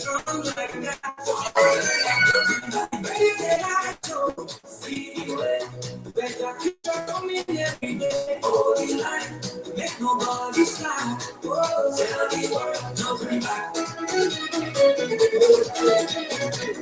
strong like that. Ready that I show. See the way. Better future coming every day. Holy light. Make nobody slide. Oh, tell the world, no bring back.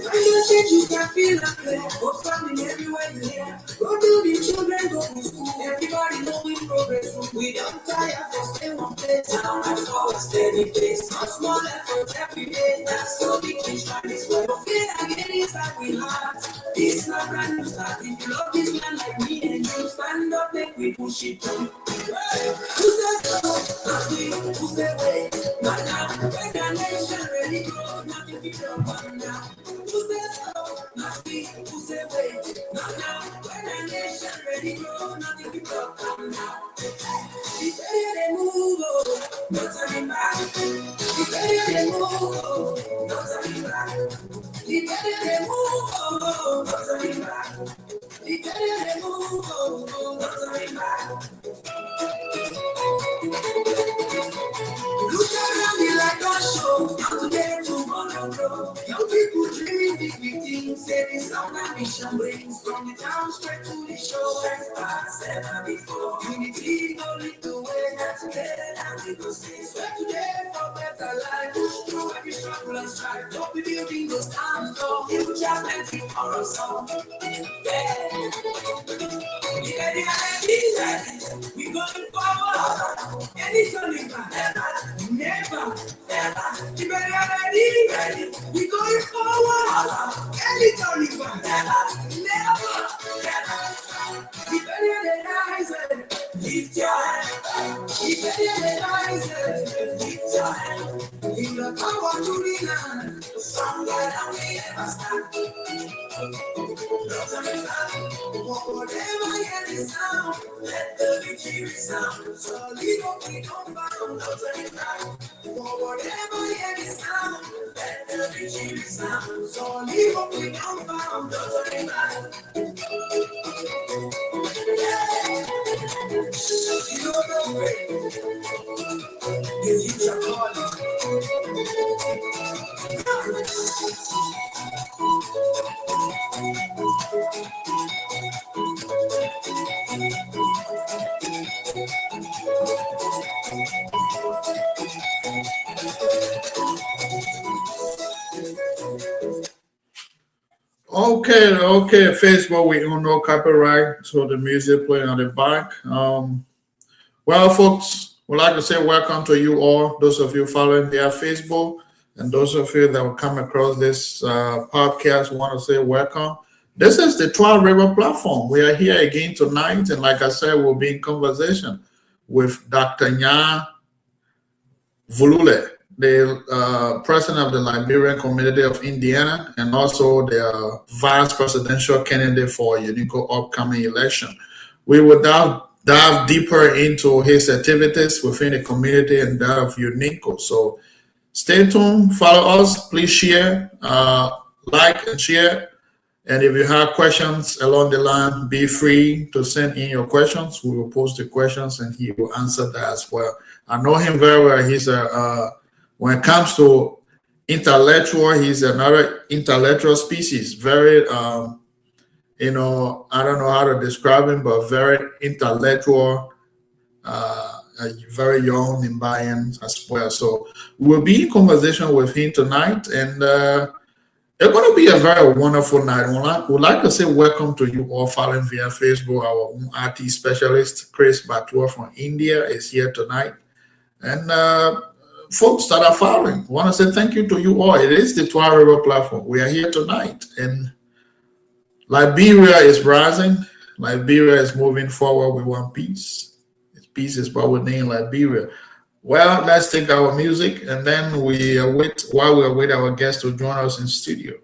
When you change, you can feel like play. Go standing everywhere you hear. Go to the children, go to school. Everybody knowing progress. We don't tire for stay one place. Now I saw a steady pace. Not small effort every day. That's so big change by this way. Don't feel again inside we heart. It's not brand new start. If you love this man like me and you stand up, make we push it through. Who says no? Not we. Who say wait? Not now. When the nation ready grow, nothing we don't want now. Who says no? Not we. Who say wait? Not now. When the nation ready grow, nothing we don't want now. The better they move, oh, no turning back. The better they move, oh, no turning back. The better they move, oh, no turning back. The better they move, oh, no turning back. Look around me like a show. Now today, tomorrow, bro. Young people dreaming big, big things. Say this sound ambition brings from the town straight to the show. As past ever before. Unity, no lead the way. That's together, now we go stay. Sweat today for better life. Push through every struggle and strife. Don't be building those towns, though. Future plenty for us all. Yeah. We going forward. Any turning back, never. You better ready. We going forward. Any turning back, never. You better rise and lift your hand. You better rise and lift your hand. In the power to the land, stronger than we ever stand. No turning back. Whatever hear the sound, let the victory sound. So leave up, we don't bound, no turning back. Whatever hear the sound, let the victory sound. So leave up, we don't bound, no turning back. You know the way, the future calling. Okay, Facebook, we own no copyright, so the music playing on the back. Well, folks, we'd like to say welcome to you all, those of you following via Facebook, and those of you that will come across this podcast, we want to say welcome. This is the Twah River platform. We are here again tonight, and like I said, we'll be in conversation with Dr. Nya Vulule, the president of the Liberian community of Indiana, and also the vice presidential candidate for UNICO upcoming election. We will dive deeper into his activities within the community and that of UNICO. So stay tuned, follow us, please share, like and share. And if you have questions along the line, be free to send in your questions. We will post the questions and he will answer that as well. I know him very well. He's when it comes to intellectual, he's another intellectual species. Very, I don't know how to describe him, but very intellectual, very young in buy-in as well. So we'll be in conversation with him tonight, and it's going to be a very wonderful night. We'd like to say welcome to you all following via Facebook. Our own IT specialist, Chris Batua from India, is here tonight. And folks that are following, I want to say thank you to you all. It is the Twah River platform. We are here tonight. And Liberia is rising. Liberia is moving forward. We want peace. Peace is what we name Liberia. Well, let's take our music, and then we await our guests to join us in studio.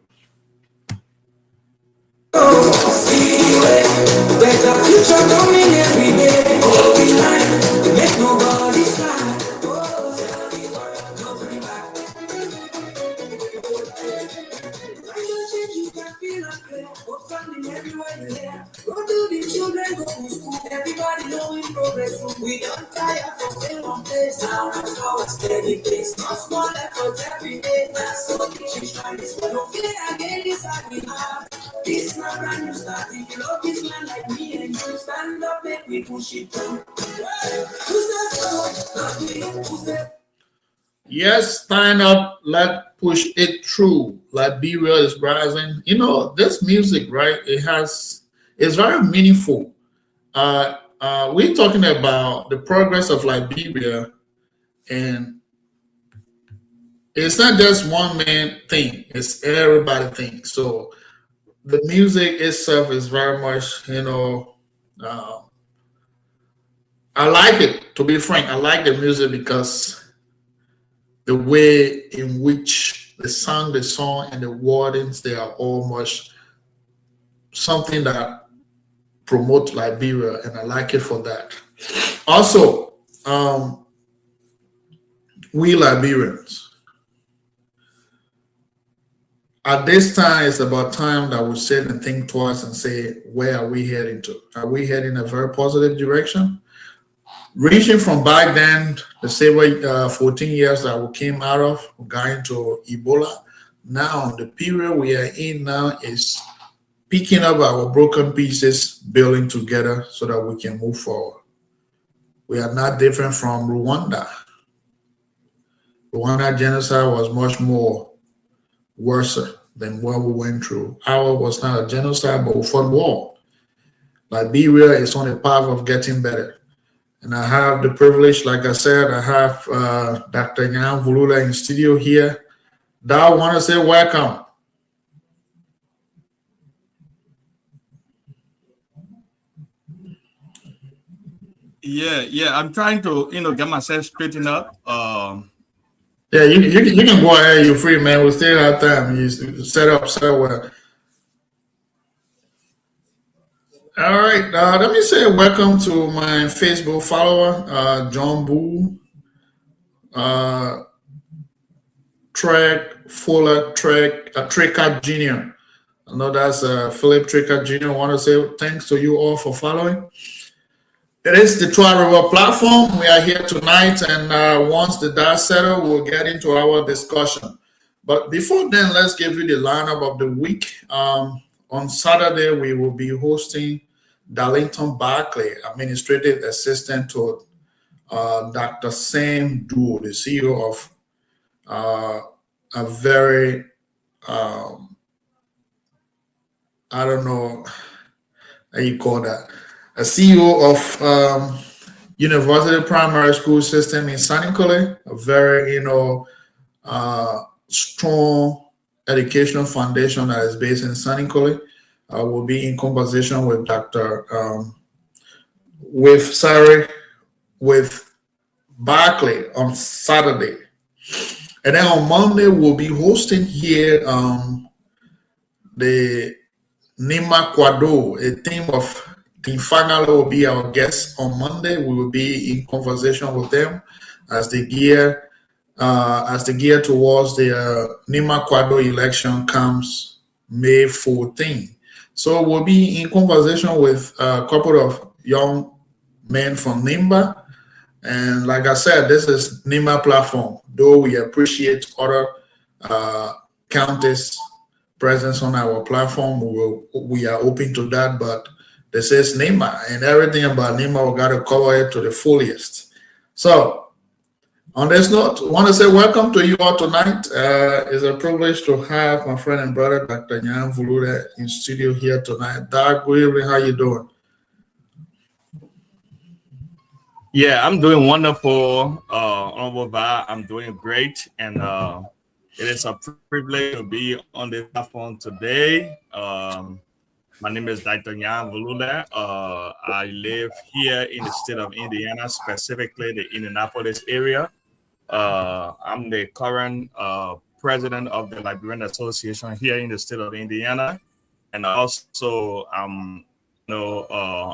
Better future coming every day. All we like, make nobody slide. Everybody knowing progress. We don't tire for stay one one place. Now I saw a steady pace. No small effort every day. That's so the change like this. But don't fear again, it's like we have. This na brand new start. If you love this man like me and you stand up, make we push it through. Who's that? Not me. Who's that? Yes, stand up, let push it through. Like Be Real is rising. You know, this music, right? It's very meaningful. We're talking about the progress of Liberia, and it's not just one man thing; it's everybody thing. So the music itself is very much, uh, I like it. To be frank, I like the music because the way in which the song, and the wordings, they are all much something that promote Liberia, and I like it for that. Also, we Liberians, at this time, it's about time that we sit and think twice and say, where are we heading to? Are we heading in a very positive direction? Reaching from back then, the same way 14 years that we came out of, we got into Ebola. Now, the period we are in now is picking up our broken pieces, building together so that we can move forward. We are not different from Rwanda. Rwanda genocide was much more worse than what we went through. Our was not a genocide, but we fought war. Liberia is on the path of getting better. And I have the privilege, like I said, I have Dr. Nyan Vulula in studio here. I want to say welcome. Yeah. I'm trying to, get myself straightened up. Yeah, you can go ahead. You're free, man. We still have time. You set up so well. All right. Let me say welcome to my Facebook follower, John Boo, uh, Trek Fuller, Trickard Jr. I know that's Philip Trickard Jr. I want to say thanks to you all for following. It is the Twah River platform. We are here tonight, and once the dust settle, we'll get into our discussion. But before then, let's give you the lineup of the week. On Saturday, we will be hosting Darlington Barclay, Administrative Assistant to Dr. Sam Duo, the CEO of a very, I don't know how you call that, a CEO of University Primary School System in Saninkole, a very, strong educational foundation that is based in Saninkole. Will be in conversation with with Barclay on Saturday. And then on Monday, we'll be hosting here the Nima Kwado, a team of Team Fangala will be our guest on Monday. We will be in conversation with them as they gear towards the Nima Kwado election comes May 14th. So we'll be in conversation with a couple of young men from Nimba. And like I said, this is Nimba platform. Though we appreciate other counties' presence on our platform, we are open to that. But this is Nimba, and everything about Nimba, we got to cover it to the fullest. So on this note, I want to say welcome to you all tonight. It's a privilege to have my friend and brother, Dr. Nyan Vulula, in studio here tonight. Doc, good evening. How you doing? Yeah, I'm doing wonderful. I'm doing great, and it is a privilege to be on the platform today. My name is Dr. Nyan Vulula. I live here in the state of Indiana, specifically the Indianapolis area. I'm the current president of the Liberian Association here in the state of Indiana, and also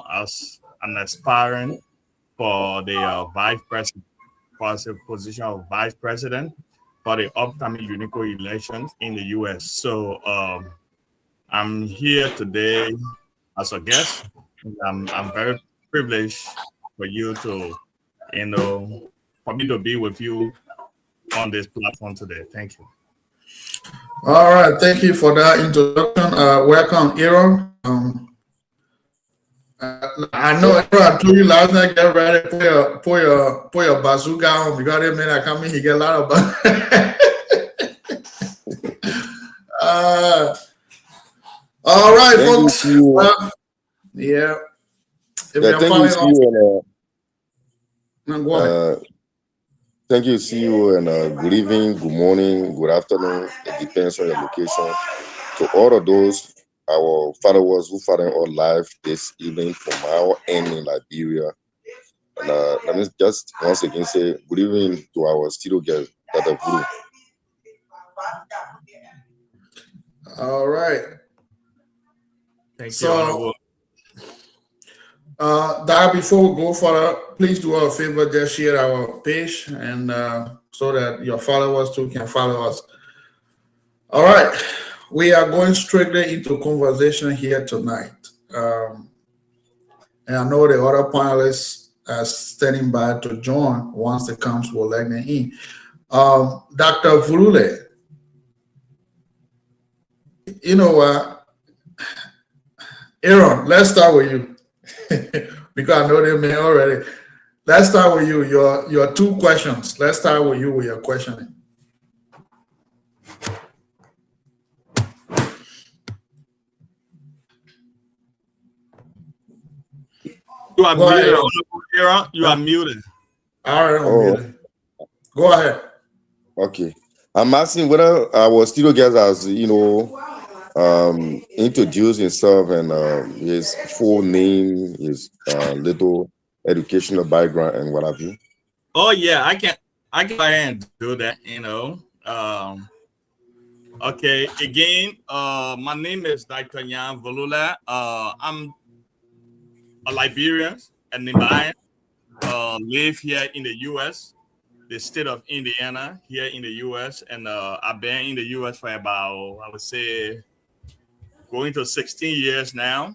as an aspiring for the vice president, for the position of vice president for the upcoming UNICO elections in the U.S. So I'm here today as a guest. I'm very privileged for you to, for me to be with you on this platform today. Thank you. All right, thank you for that introduction. Welcome, Aaron. I know Aaron, I told you last night, get ready, put your bazooka on because that man I come in, he get a lot of all right, Thank folks. you. Yeah. If Yeah, you're thank following you, us, CEO, go ahead. thank you, CEO, and good evening, good morning, good afternoon. It depends on your location. To all of those, our followers who follow us live this evening from our end in Liberia. And let me just once again say good evening to our studio guest, Dr. Vulu. All right. Thank you, So, Honorable. Dad, before we go further, please do us a favor, just share our page and so that your followers too can follow us. All right. We are going strictly into conversation here tonight. And I know the other panelists are standing by to join once it comes, we'll let them in. Dr. Vulule, you know what? Aaron, let's start with you. Because I know they may already. Let's start with you. Your two questions. Let's start with you with your questioning. You are Go ahead, muted, Aaron. Aaron. You are muted. All right, I'm Oh, muted. Go ahead. okay. I'm asking whether our studio guest has, introduced himself and his full name, his little educational background, and what have you. Oh yeah, I can go ahead and do that, Okay, again, my name is Dr. Yan Volula. I'm a Liberian and Nimbayan. Live here in the U.S., the state of Indiana, here in the U.S., and I've been in the U.S. for about, I would say, going to 16 years now.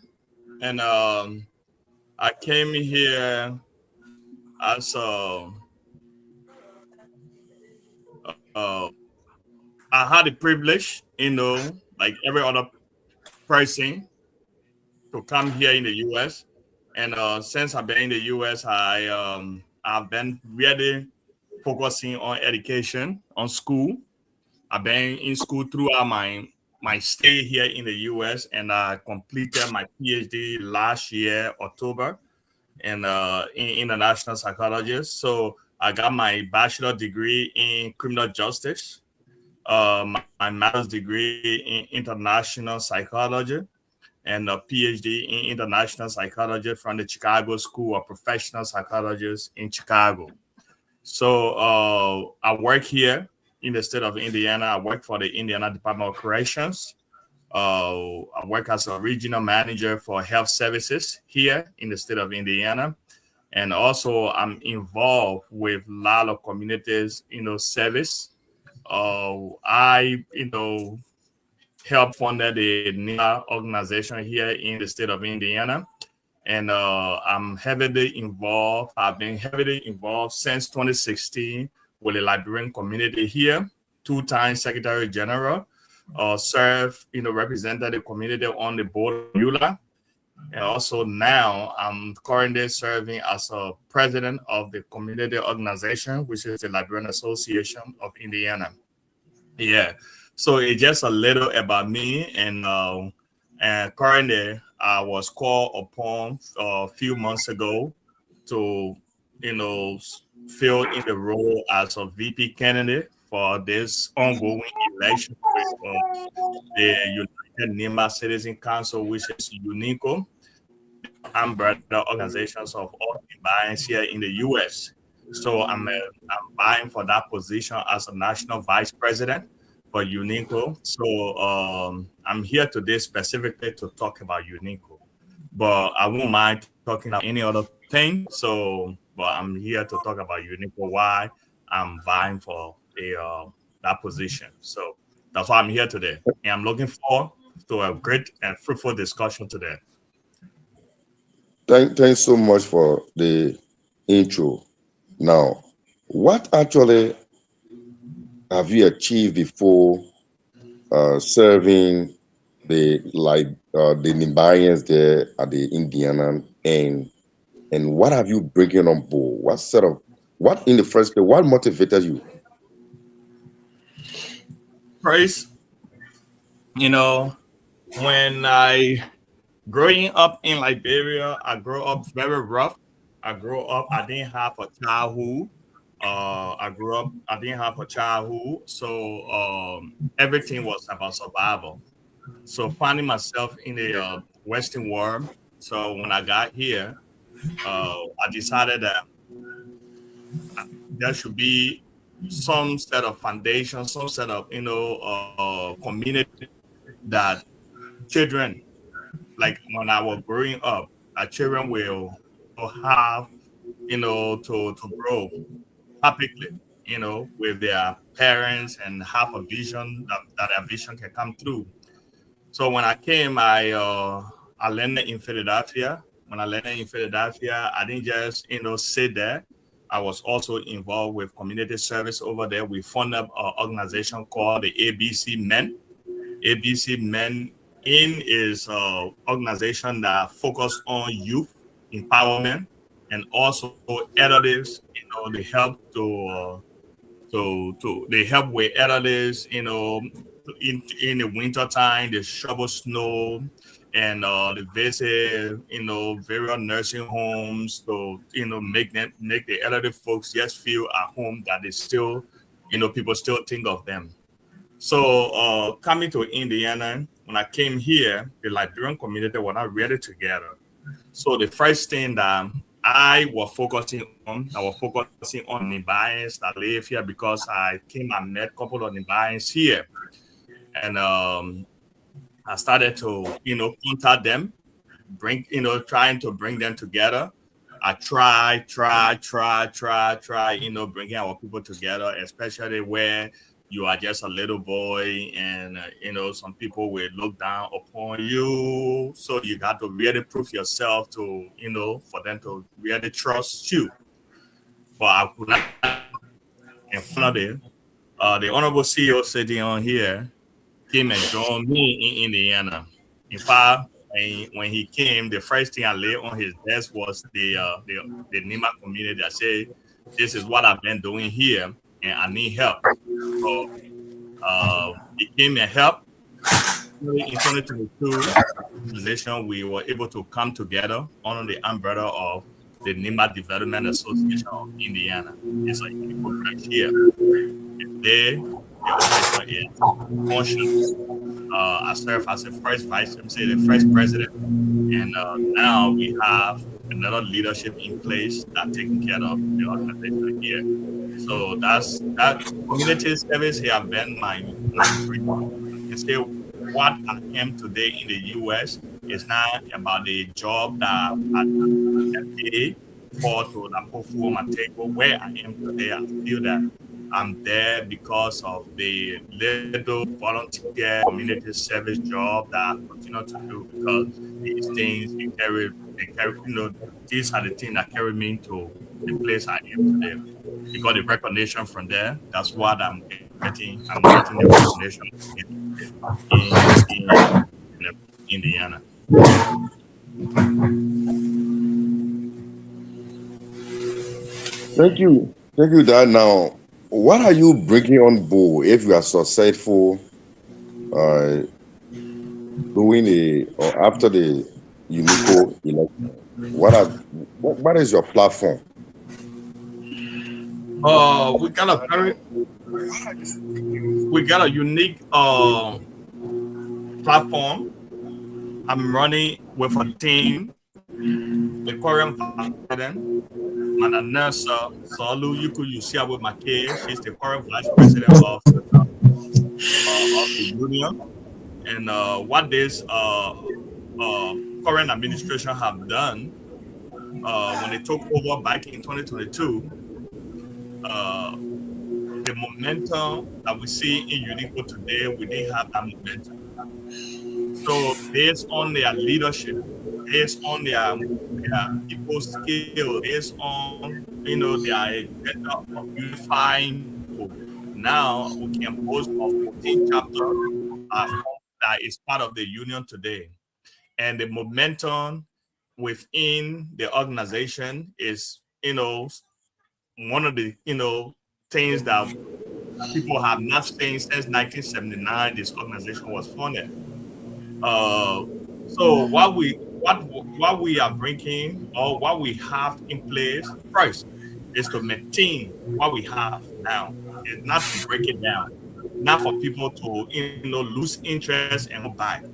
And I came here as I had the privilege, like every other person, to come here in the U.S. And since I've been in the U.S., I've been really focusing on education, on school. I've been in school throughout my stay here in the U.S. and I completed my PhD last year, October, in international psychology. So I got my bachelor degree in criminal justice, my master's degree in international psychology, and a PhD in international psychology from the Chicago School of Professional Psychologists in Chicago. So I work here in the state of Indiana. I work for the Indiana Department of Corrections. I work as a regional manager for health services here in the state of Indiana. And also I'm involved with a lot of communities, service. I, help funded the NIA organization here in the state of Indiana. And I'm heavily involved. I've been heavily involved since 2016 with the Liberian community here, 2 times Secretary General, served, represented the community on the board of EULA. And also now I'm currently serving as a president of the community organization, which is the Liberian Association of Indiana. Yeah. So it's just a little about me, and currently I was called upon a few months ago to, fill in the role as a VP candidate for this ongoing election with the United Nimba Citizen Council, which is UNICO, umbrella organizations of all Nimbayans here in the U.S. So I'm vying for that position as a national vice president for UNICO. So I'm here today specifically to talk about UNICO, but I won't mind talking about any other thing. But I'm here to talk about UNICO, why I'm vying for that position. So that's why I'm here today, and I'm looking forward to a great and fruitful discussion today. Thanks so much for the intro. Now, What actually have you achieved before serving the Nigerians there at the Indiana, and what have you bringing on board? What in the first place, what motivated you? Praise, you know, when I growing up in Liberia, I grew up very rough. I grew up, I didn't have a childhood. I didn't have a childhood. So everything was about survival. So finding myself in the Western world. So when I got here, I decided that there should be some set of foundation, some set of, community that children, like when I was growing up, our children will have, to grow happily, with their parents and have a vision that their vision can come through. So when I came, I landed in Philadelphia. When I landed in Philadelphia, I didn't just sit there. I was also involved with community service over there. We formed up an organization called the ABC Men. ABC Men in is an organization that focus on youth empowerment and also elderlies. They help to they help with elderlies. In the winter time, they shovel snow and they visit various nursing homes to make the elderly folks just feel at home that they still people still think of them. So coming to Indiana, when I came here, the Liberian community were not really together. So the first thing that I was focusing on Nigerians that live here because I came and met a couple of Nigerians here. And I started to, contact them, trying to bring them together. I try, bringing our people together, especially where you are just a little boy and, some people will look down upon you. So you got to really prove yourself to, for them to really trust you. But I could not, in front of the Honorable CEO sitting on here came and joined me in Indiana. In fact, when he came, the first thing I laid on his desk was the Nima community that said, "This is what I've been doing here, and I need help." So he came and helped. In 2022, the nation we were able to come together under the umbrella of the Nima Development Association of Indiana. It's a unique branch here. The organization is functional. I serve as the first the first president, and now we have another leadership in place that taking care of the organization here. So that community service here have been my dream. I can say what I am today in the U.S. is not about the job that I did for to put food on my table. Where I am today, I feel that I'm there because of the little volunteer community service job that I continue to do because these things they carry, these are the things that carry me to the place I am today. Because the recognition from there, that's what I'm getting. I'm getting the recognition in Indiana. Thank you, Dad. Now, what are you bringing on board if you are successful uh, doing or after the Unico election? What is your platform? We got a unique platform. I'm running with a team, the current president, Mananessa Salu Yuku Yusia with my kid. She's the current vice president of the union. And what this current administration have done when they took over back in 2022, the momentum that we see in Unico today, we didn't have that momentum. So based on their leadership, based on their people skill, based on their agenda of unifying people. Now we can boast of 14 chapters that is part of the union today. And the momentum within the organization is, one of the, things that people have not seen since 1979 this organization was founded. Uh, so what we are bringing, or what we have in place first, is to maintain what we have now. It's not to break it down, not for people to lose interest and go back.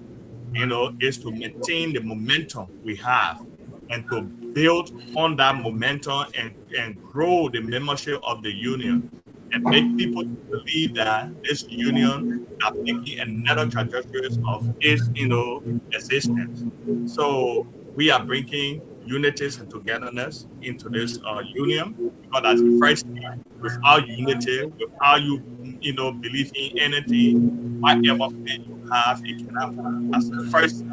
Is to maintain the momentum we have, and to build on that momentum, and grow the membership of the union, and make people believe that this union are taking another trajectory of its existence. So we are bringing unity and togetherness into this union, because that's the first thing. Without unity, without believe in anything, whatever plan you have, it cannot move. That's the first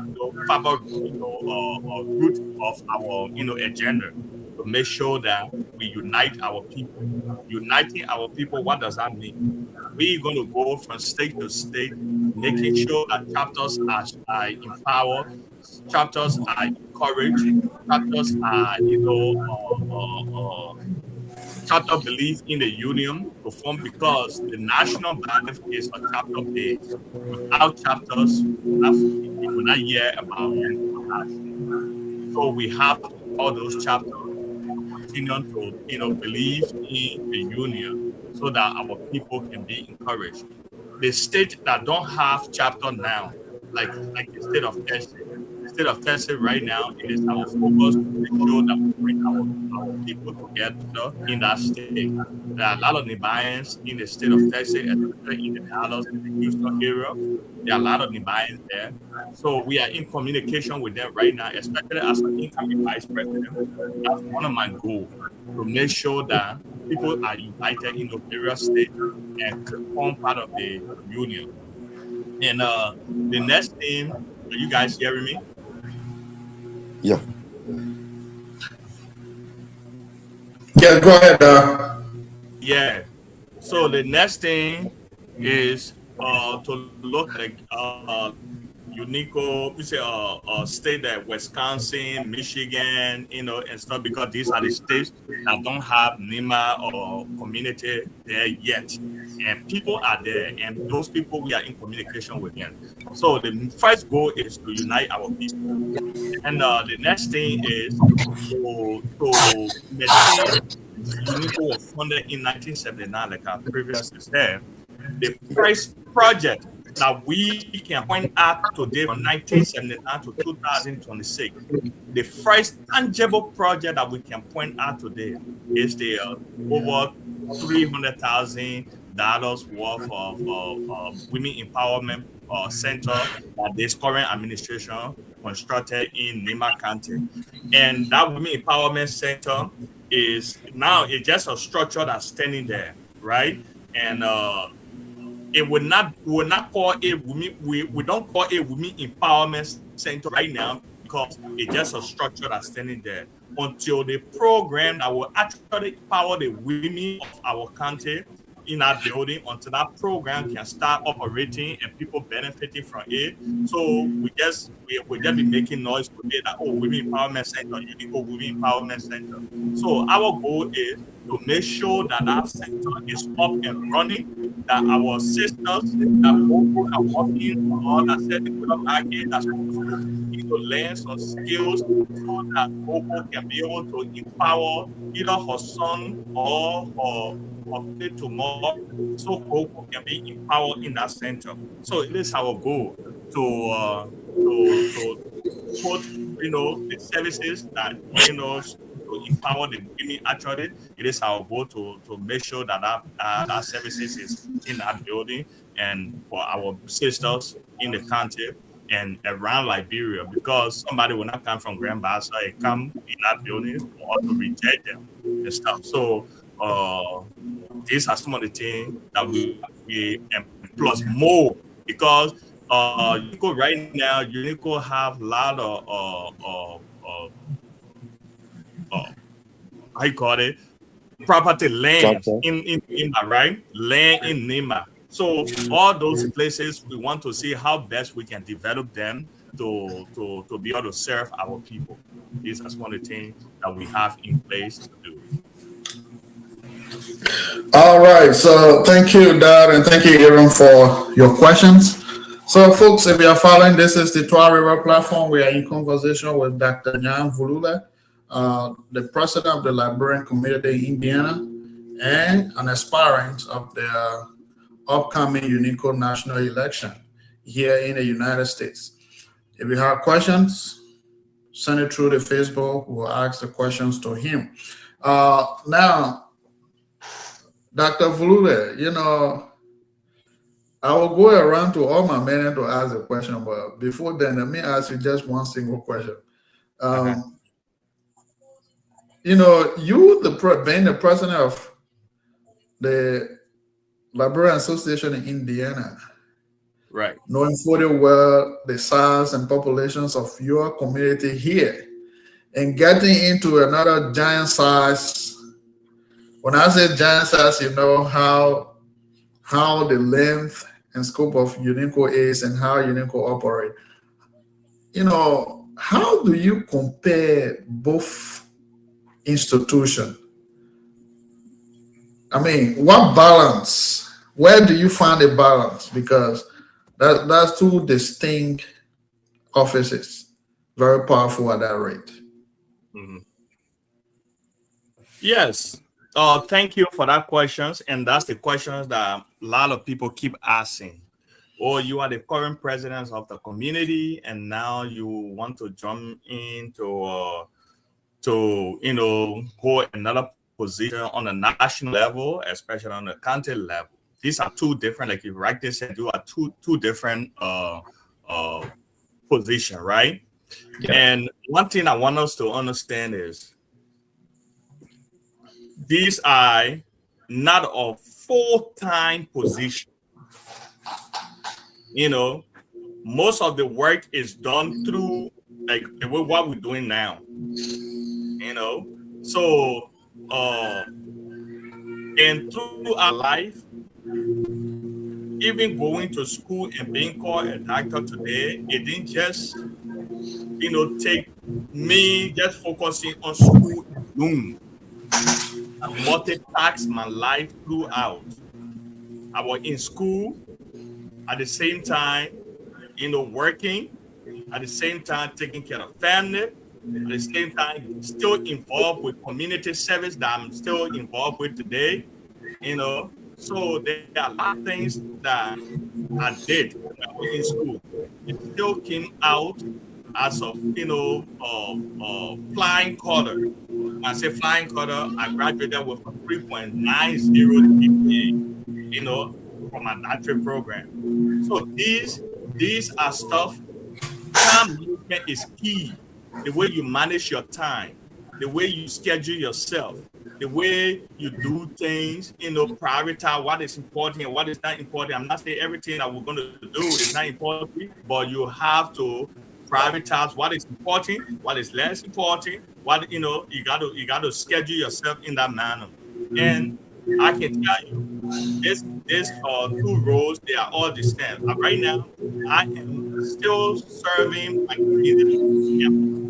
power root of our agenda, to make sure that we unite our people. Uniting our people, what does that mean? We're going to go from state to state, making sure that chapters are empowered, chapters are encouraged, chapters are, chapter believe in the union to form, because the national body is a chapter base. Without chapters, we will not hear about unity national. So we have to all those chapters to continue to believe in the union, so that our people can be encouraged. The state that don't have chapter now, like the state of Texas. The state of Texas right now, it is our focus to make sure that we bring our people together in that state. There are a lot of Nibayans in the state of Texas, especially in the Dallas and the Houston area. There are a lot of Nibayans there. So we are in communication with them right now, especially as an incoming vice president. That's one of my goals, to make sure that people are united in the various states and form part of the union. And the next thing, are you guys hearing me? Yeah. Yeah, go ahead. Yeah. So the next thing is to look like unico, we say state that Wisconsin, Michigan, and stuff, because these are the states that don't have NEMA or community there yet. And people are there, and those people, we are in communication with them. So the first goal is to unite our people. And the next thing is to maintain. Unico was funded in 1979, like our previously said. The first project that we can point out today from 1979 to 2026, the first tangible project that we can point out today is the over $300,000 worth of women empowerment center that this current administration constructed in Nima County. And that women empowerment center is now, it's just a structure that's standing there, right? And it would not, we will not call it women, we don't call it women empowerment center right now, because it's just a structure that's standing there until the program that will actually empower the women of our county in our building, until that program can start operating and people benefiting from it. So we just be making noise today that, oh, women empowerment center, unique women empowerment center. So our goal is to make sure that that center is up and running, that our sisters that both are working or that set the good market, that's supposed to learn some skills, so that Bobo can be able to empower either her son or her tomorrow, so Bobo can be empowered in that center. So it is our goal to put the services that to empower the women. Actually, it is our goal to make sure that that services is in that building, and for our sisters in the country and around Liberia, because somebody will not come from Grand Bassa and come in that building for us to reject them and stuff. So these are some of the things that we and plus more, because Unico right now, Unico have a lot of how you call it, property land Okay. in Nima, right? Land in Nima. So all those places, we want to see how best we can develop them to be able to serve our people. These are some of the things that we have in place to do. All right. So thank you, Dad, and thank you, Aaron, for your questions. So, folks, if you are following, this is the Twah River platform. We are in conversation with Dr. Nyan Vulule, the president of the Liberian community in Indiana, and an aspirant of the upcoming UNICO national election here in the United States. If you have questions, send it through the Facebook. We'll ask the questions to him. Now, Dr. Vulule, I will go around to all my men to ask a question, but before then, let me ask you just one single question. Okay. You being the president of the Liberian Association in Indiana, Right. knowing fully well the size and populations of your community here, and getting into another giant size. When I say giant size, you know how the length and scope of UNICO is and how UNICO operate. How do you compare both institutions? I mean, what balance? Where do you find a balance? Because that's two distinct offices, very powerful at that rate. Mhm. Yes. Thank you for that questions, and that's the questions that a lot of people keep asking. Or you are the current president of the community, and now you want to jump to hold another position on a national level, especially on the county level. These are two different, like you rightly said, you are two different position, right? Yeah. And one thing I want us to understand is these are not a full-time position. Most of the work is done through like what we're doing now. So and through our life, even going to school and being called a doctor today, it didn't just take me just focusing on school alone. I multitask my life throughout. I was in school at the same time, working, at the same time taking care of family, at the same time still involved with community service that I'm still involved with today. So there are a lot of things that I did when I was in school. It still came out as of flying color. When I say flying color, I graduated with a 3.90 GPA, from my doctorate program. So these are stuff. Time management is key. The way you manage your time, the way you schedule yourself, the way you do things, prioritize what is important and what is not important. I'm not saying everything that we're going to do is not important, but you have to prioritize what is important, what is less important, what you got to schedule yourself in that manner. And I can tell you, these two roles, they are all distinct. Right now, I am still serving my community. Yeah,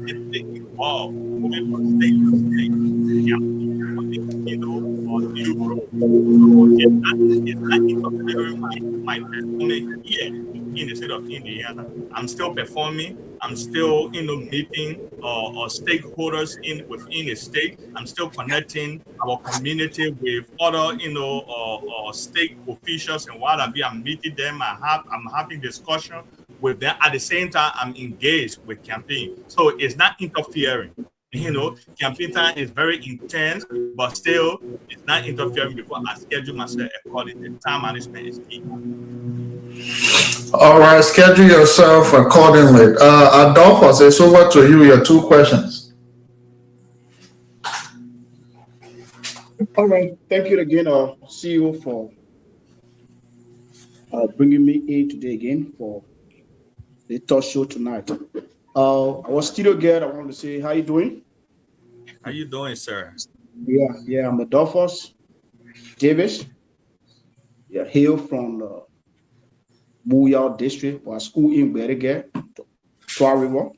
it's involved, moving from state to state. Yeah, new role. So it's not interfering my performance here in the state of Indiana. I'm still performing. I'm still, meeting stakeholders within the state. I'm still connecting our community with other, state officials and what have you. I'm meeting them. I'm having discussion with them. At the same time, I'm engaged with campaign. So it's not interfering. Campaign time is very intense, but still, it's not interfering because I schedule myself accordingly. Time management is key. All right, schedule yourself accordingly. Adolphus, it's over to you. Your two questions. All right. Thank you again, CEO, for bringing me in today again for the talk show tonight. Our studio guest, I want to say, how you doing? How you doing, sir? Yeah, I'm Adolphus Davis. Yeah, hail from the Booyah district or school in Berege, Twah River.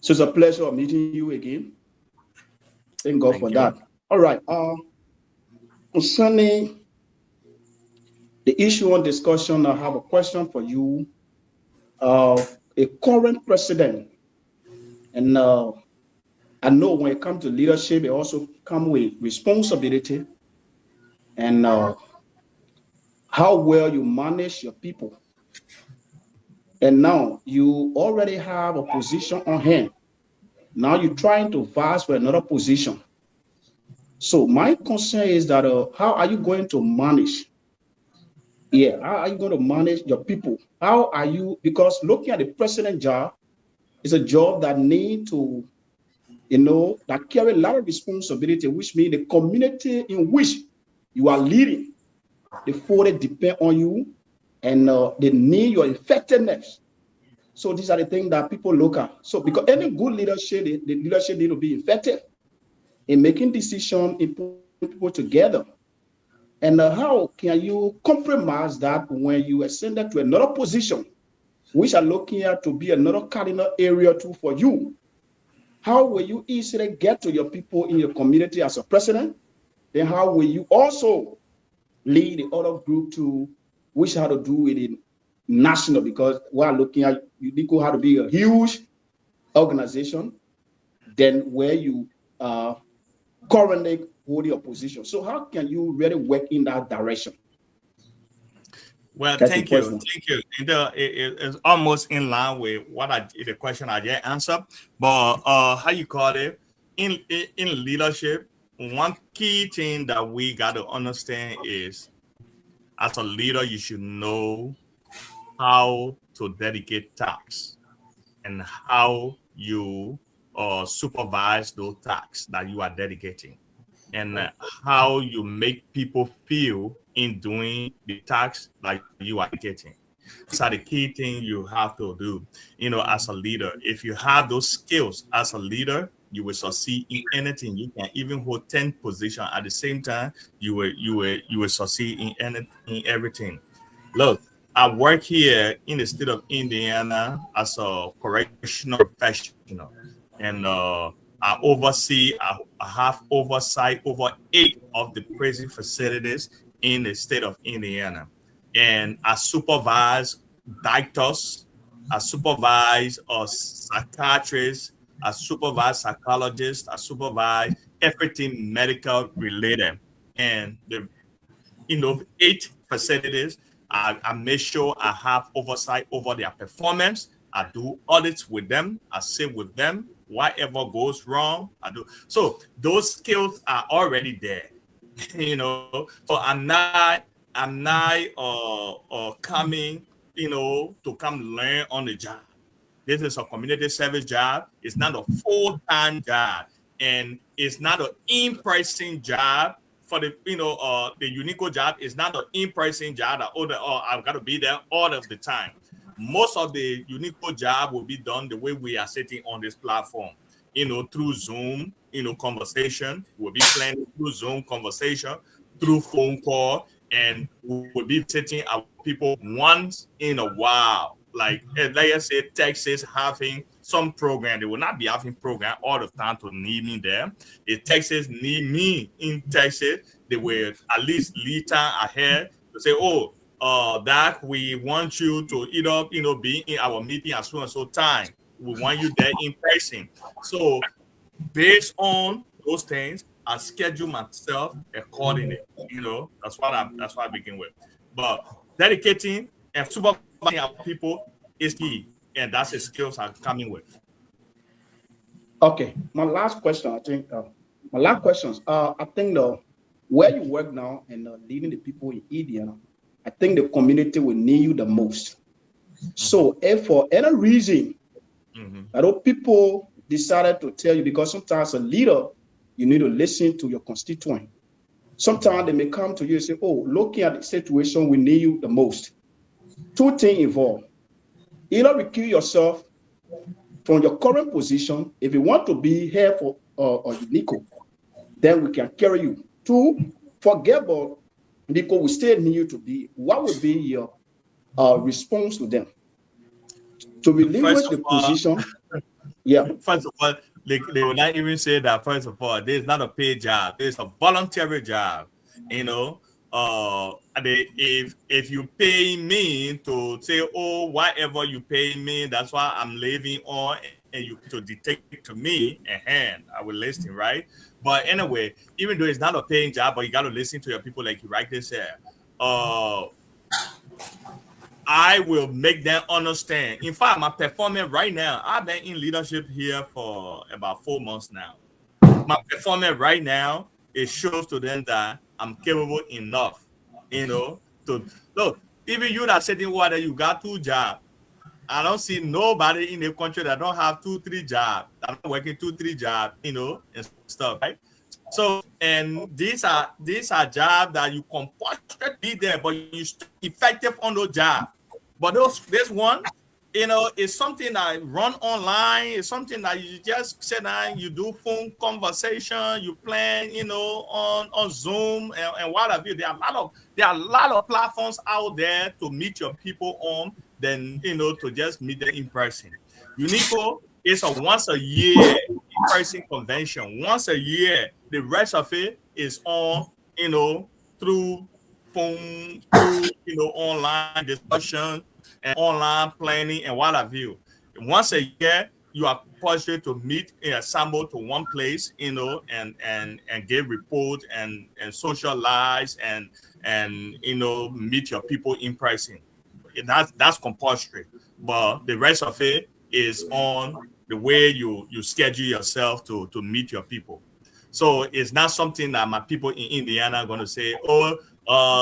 So it's a pleasure of meeting you again. Thank God for Thank you. that. All right. Concerning the issue on discussion, I have a question for you. A current president, and I know when it comes to leadership, it also comes with responsibility and how well you manage your people. And now you already have a position on hand. Now you're trying to vie for another position. So my concern is that how are you going to manage? Yeah, how are you going to manage your people? How are you? Because looking at the president job is a job that need to, that carry a lot of responsibility, which means the community in which you are leading, they fully depend on you, and they need your effectiveness. So these are the things that people look at. So because any good leadership, the leadership need to be effective in making decisions, in putting people together. And how can you compromise that when you ascend to another position, which are looking at to be another cardinal area too for you? How will you easily get to your people in your community as a president? Then how will you also lead the other group to which how to do it in national? Because we are looking at you how to be a huge organization than where you currently hold your position. So how can you really work in that direction? Well, That's the thank you, question. thank you. It's almost in line with the question I just answered. But how you call it in leadership? One key thing that we got to understand is, as a leader, you should know how to dedicate tasks and how you supervise those tasks that you are dedicating, and how you make people feel in doing the tasks that you are getting. Those are the key things you have to do, as a leader. If you have those skills as a leader, you will succeed in anything. You can even hold 10 positions at the same time. You will succeed in everything. Look, I work here in the state of Indiana as a correctional professional, and I have oversight over 8 of the prison facilities in the state of Indiana. And I supervise doctors, I supervise psychiatrists, I supervise psychologists, I supervise everything medical related. And the 8 facilities, I make sure I have oversight over their performance. I do audits with them. I sit with them. Whatever goes wrong, I do. So those skills are already there. So I'm not coming, to come learn on the job. This is a community service job. It's not a full-time job, and it's not an in-person job. For the Unico job is not an in-person job that I've got to be there all of the time. Most of the Unico job will be done the way we are sitting on this platform, through Zoom, conversation. We'll be planning through Zoom conversation, through phone call, and we'll be sitting our people once in a while. Like I said, Texas having some program. They will not be having program all the time to need me there. If Texas need me in Texas, they will at least lead time ahead to say, oh, Doc, we want you to be in our meeting as soon as so time. We want you there in person. So based on those things, I schedule myself accordingly. That's what I begin with. But dedicating and supervising our people is key, and that's the skills I'm coming with. Okay, my last question. I think my last questions. I think where you work now and leading the people in Indiana, I think the community will need you the most. So if for any reason, I know people decided to tell you, because sometimes a leader, you need to listen to your constituent. Sometimes they may come to you and say, oh, looking at the situation, we need you the most. 2 things involved. Either recuse yourself from your current position if you want to be here for Unico, then we can carry you. Two, forget about because we still need you to be. What would be your response to them? To relinquish the position. Yeah. First of all, they will not even say that. First of all, this is not a paid job. It's a voluntary job. You know, if you pay me to say, oh, whatever you pay me, that's why I'm living on, and you to dictate to me, and I will listen, right? But anyway, even though it's not a paying job, but you got to listen to your people, like you rightly said. I will make them understand. In fact, my performance right now, I've been in leadership here for about 4 months now. My performance right now, it shows to them that I'm capable enough, you know, to look. Even you that sitting water, you got 2 jobs. I don't see nobody in the country that don't have 2, 3 jobs. I'm working 2, 3 jobs, you know, and stuff, right? So, and these are jobs that you compulsory be there, but you still effective on those jobs. But this one, you know, is something that run online. It's something that you just sit down, you do phone conversation, you plan, you know, on Zoom and what have you. There are a lot of platforms out there to meet your people on than, you know, to just meet them in person. Unico is a once a year in-person convention. Once a year. The rest of it is on, you know, through phone, through, you know, online discussion and online planning and what have you. Once a year, you are supposed to meet and assemble to one place, you know, and give reports and socialize and you know, meet your people in person. That's compulsory. But the rest of it is on the way you schedule yourself to meet your people. So it's not something that my people in Indiana are going to say, oh,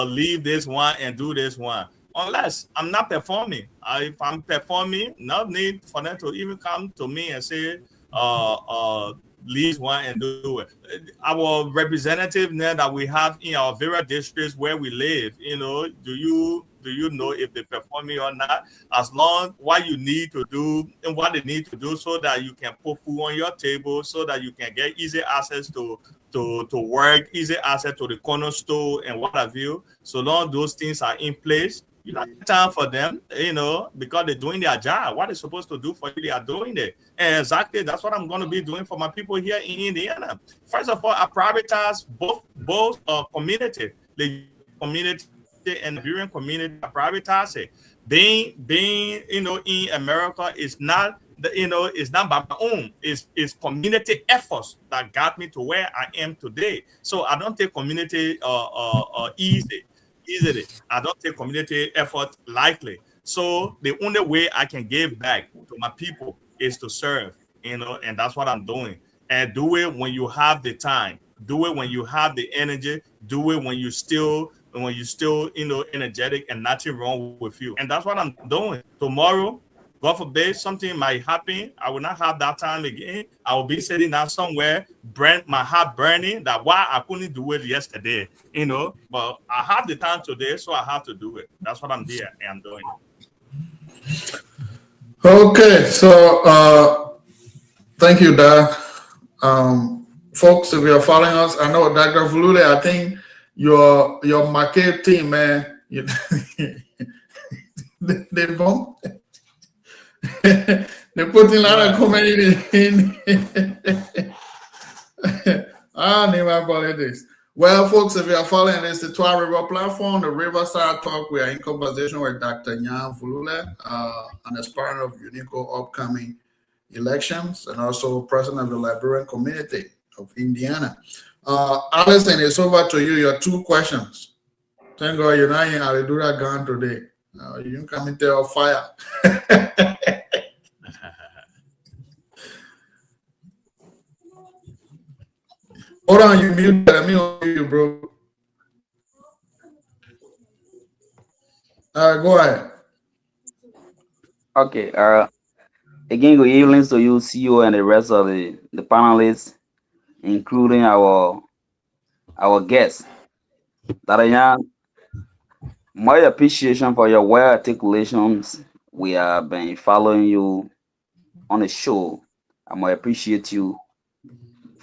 leave this one and do this one. Unless I'm not performing. If I'm performing, no need for them to even come to me and say, leave one and do it. Our representative now that we have in our various districts where we live, you know, do you know if they performing or not? As long what you need to do and what they need to do so that you can put food on your table, so that you can get easy access to work, easy access to the corner store and what have you. So long those things are in place, you don't have time for them, you know, because they're doing their job. What they're supposed to do for you, they are doing it. And exactly that's what I'm going to be doing for my people here in Indiana. First of all, I prioritize both community, the community and Nigerian community. I prioritize it. Being you know, in America is not it's not by my own. It's community efforts that got me to where I am today. So I don't take community easily. I don't take community effort lightly. So the only way I can give back to my people is to serve, you know, and that's what I'm doing. And do it when you have the time. Do it when you have the energy. Do it when you still, you know, energetic and nothing wrong with you. And that's what I'm doing. Tomorrow, God forbid, something might happen. I will not have that time again. I will be sitting down somewhere, my heart burning that why I couldn't do it yesterday, you know. But I have the time today, so I have to do it. That's what I'm there and I'm doing. Okay, so thank you, Dad. Folks, if you're following us, I know Dr. Fulule, I think your market team, man, they bump. They put in a lot of community in. Never politics. Well, folks, if you are following this, the Twah River platform, the RiverSide Talk, we are in conversation with Dr. Nyan Fulule, an aspirant of Unico upcoming elections and also president of the Liberian community of Indiana. Allison, it's over to you. Your 2 questions. Thank God you're not in Aladura Gun today. You can come into your fire. Hold on, you mute. Let me on you, bro. Go ahead. Okay. Again, good evening to you, CEO, and the rest of the panelists, including our guests. Darayan, my appreciation for your well articulations. We have been following you on the show. I appreciate you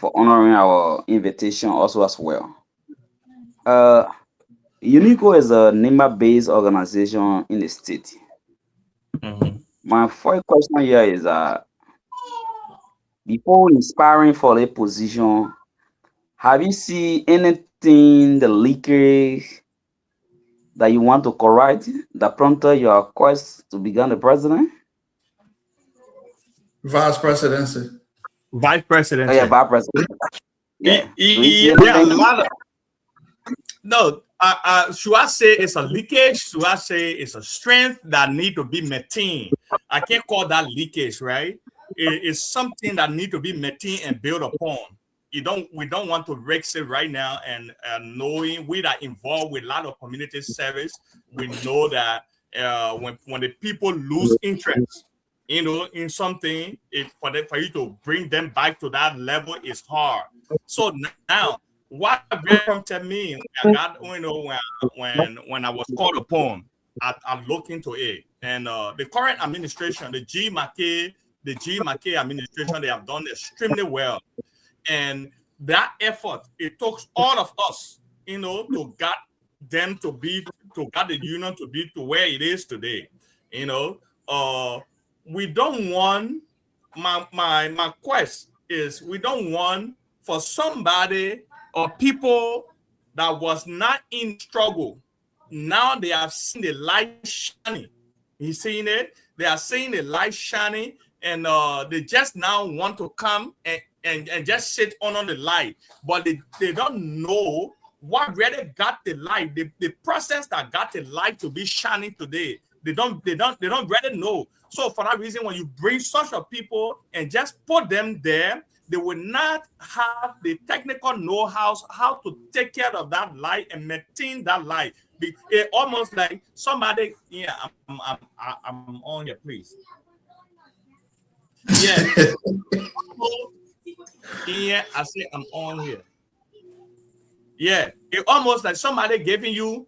for honoring our invitation also as well. UNICO is a NEMA-based organization in the state. My first question here is before inspiring for a position, have you seen anything, the leakage that you want to correct that prompted your quest to become the president? Vice presidency. Vice President. Oh, yeah, vice president. Yeah. Yeah, a lot of. No, should I say it's a leakage? Should I say it's a strength that need to be maintained? I can't call that leakage, right? It's something that need to be maintained and built upon. We don't want to risk it right now. And knowing we are involved with a lot of community service, we know that when the people lose interest, in something, for you to bring them back to that level is hard. So now, what prompted me when I got, when I was called upon, I looked into it, and the current administration, the G. McKay administration, they have done extremely well, and that effort, it took all of us, to get them to get the union to be to where it is today. We don't want my quest is we don't want for somebody or people that was not in struggle. Now they have seen the light shining. You seeing it? They are seeing the light shining, and they just now want to come and just sit on the light, but they don't know what really got the light. The process that got the light to be shining today. They don't really know. So for that reason, when you bring such a people and just put them there, they will not have the technical know-how how to take care of that light and maintain that light. It almost like somebody, yeah, I'm on here, please. Yeah. Yeah, I say I'm on here. Yeah, it almost like somebody giving you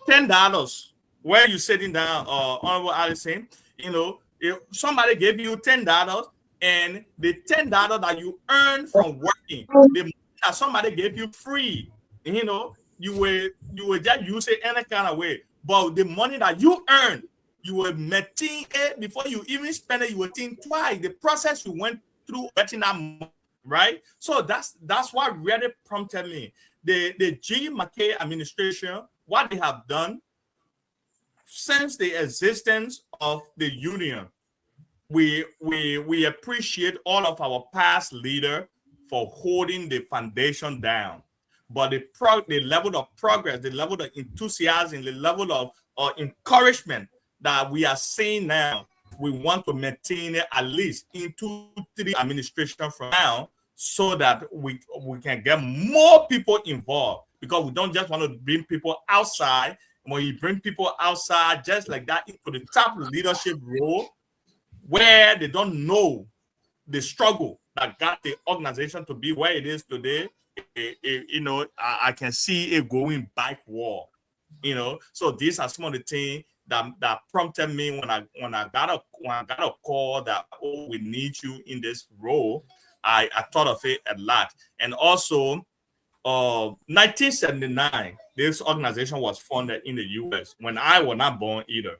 $10 where you sitting down, Honorable Allison, if somebody gave you $10 and the $10 that you earn from working, the money that somebody gave you free, you will just use it any kind of way. But the money that you earn, you will maintain it before you even spend it. You will think twice the process you went through getting that money, right? So that's what really prompted me. The G. McKay administration, what they have done since the existence of the union, we appreciate all of our past leaders for holding the foundation down. But the level of progress, the level of enthusiasm, the level of encouragement that we are seeing now, we want to maintain it at least in 2-3 administration from now, so that we can get more people involved, because we don't just want to bring people outside. When you bring people outside just like that into the top leadership role, where they don't know the struggle that got the organization to be where it is today, I can see it going backward. So these are some of the things that prompted me when I got a call that, oh, we need you in this role. I thought of it a lot. And also 1979, this organization was founded in the US when I was not born either,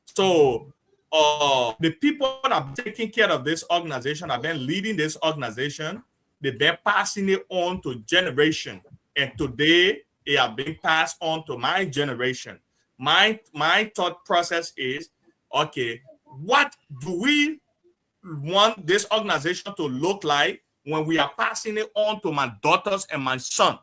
So the people that have taken care of this organization, have been leading this organization, they've been passing it on to generation. And today, it have been passed on to my generation. My thought process is, okay, what do we want this organization to look like when we are passing it on to my daughters and my son?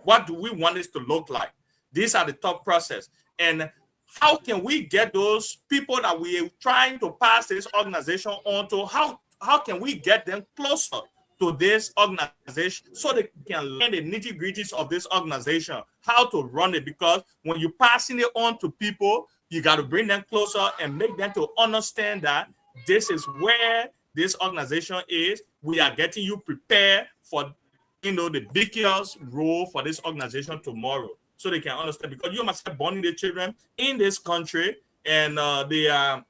What do we want this to look like? These are the thought process. And how can we get those people that we are trying to pass this organization on to, how can we get them closer to this organization so they can learn the nitty-gritties of this organization, how to run it? Because when you're passing it on to people, you got to bring them closer and make them to understand that this is where this organization is. We are getting you prepared for, the biggest role for this organization tomorrow, so they can understand. Because you must have born the children in this country, and they are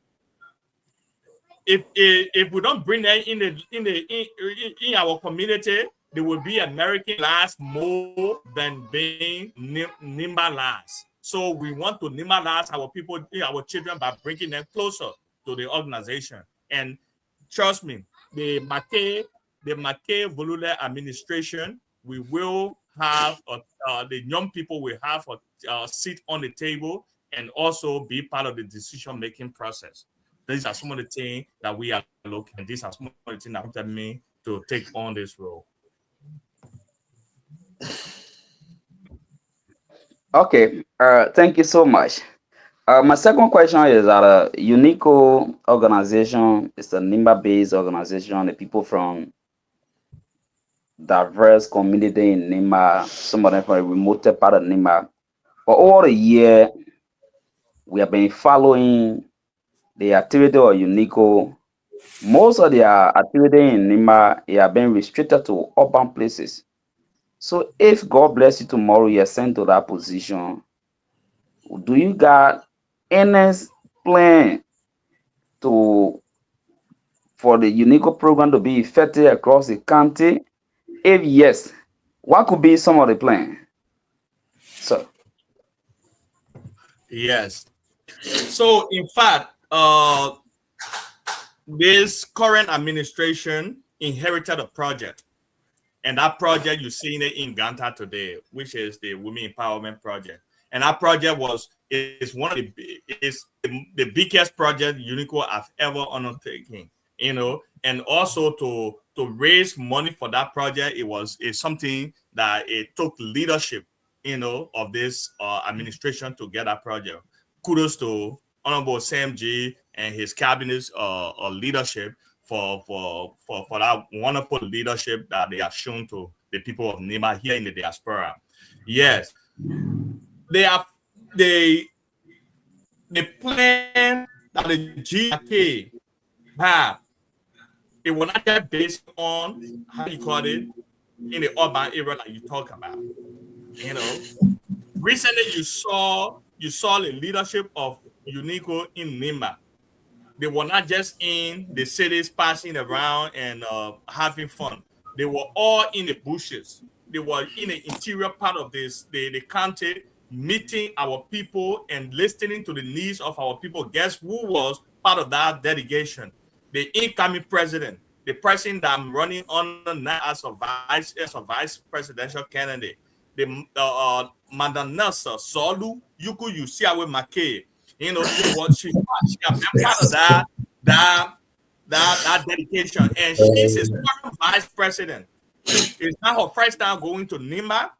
if we don't bring them in our community, they will be American last more than being Nimba last. So we want to Nimba last our people, our children, by bringing them closer to the organization. And trust me, the Mackay Volule administration, we will have the young people will have a seat on the table and also be part of the decision-making process. These are some of the things that we are looking at. These are some of the things that prompted me to take on this role. Okay, thank you so much. My second question is that Unico organization is a NIMBA-based organization. The people from diverse community in NIMBA, some of them from a remote part of NIMBA. For over a year, we have been following the activity of Unico. Most of their activity in NIMBA have been restricted to urban places. So if God bless you tomorrow, you're sent to that position, do you got any plan for the Unico program to be effective across the county? If yes, what could be some of the plan? So yes. So in fact, this current administration inherited a project. And that project, you're seeing it in Ganta today, which is the Women Empowerment Project. And that project is one of the biggest project Unico have ever undertaken, and also to raise money for that project, it's something that it took leadership, of this administration to get that project. Kudos to Honorable Sam G and his cabinet's leadership for that wonderful leadership that they have shown to the people of Nima here in the diaspora. Yes, they have the plan that the GK have. It will not get based on how you call it in the urban area that you talk about. Recently you saw the leadership of Unico in Nima. They were not just in the cities passing around and having fun. They were all in the bushes. They were in the interior part of the county, meeting our people and listening to the needs of our people. Guess who was part of that delegation? The incoming president, the person that I'm running on now as a vice presidential candidate. The Madam Nelsa Solu Yuku Yusiawe Make. She has been part of that dedication, and she's his current vice president. It's not her first time going to Nima,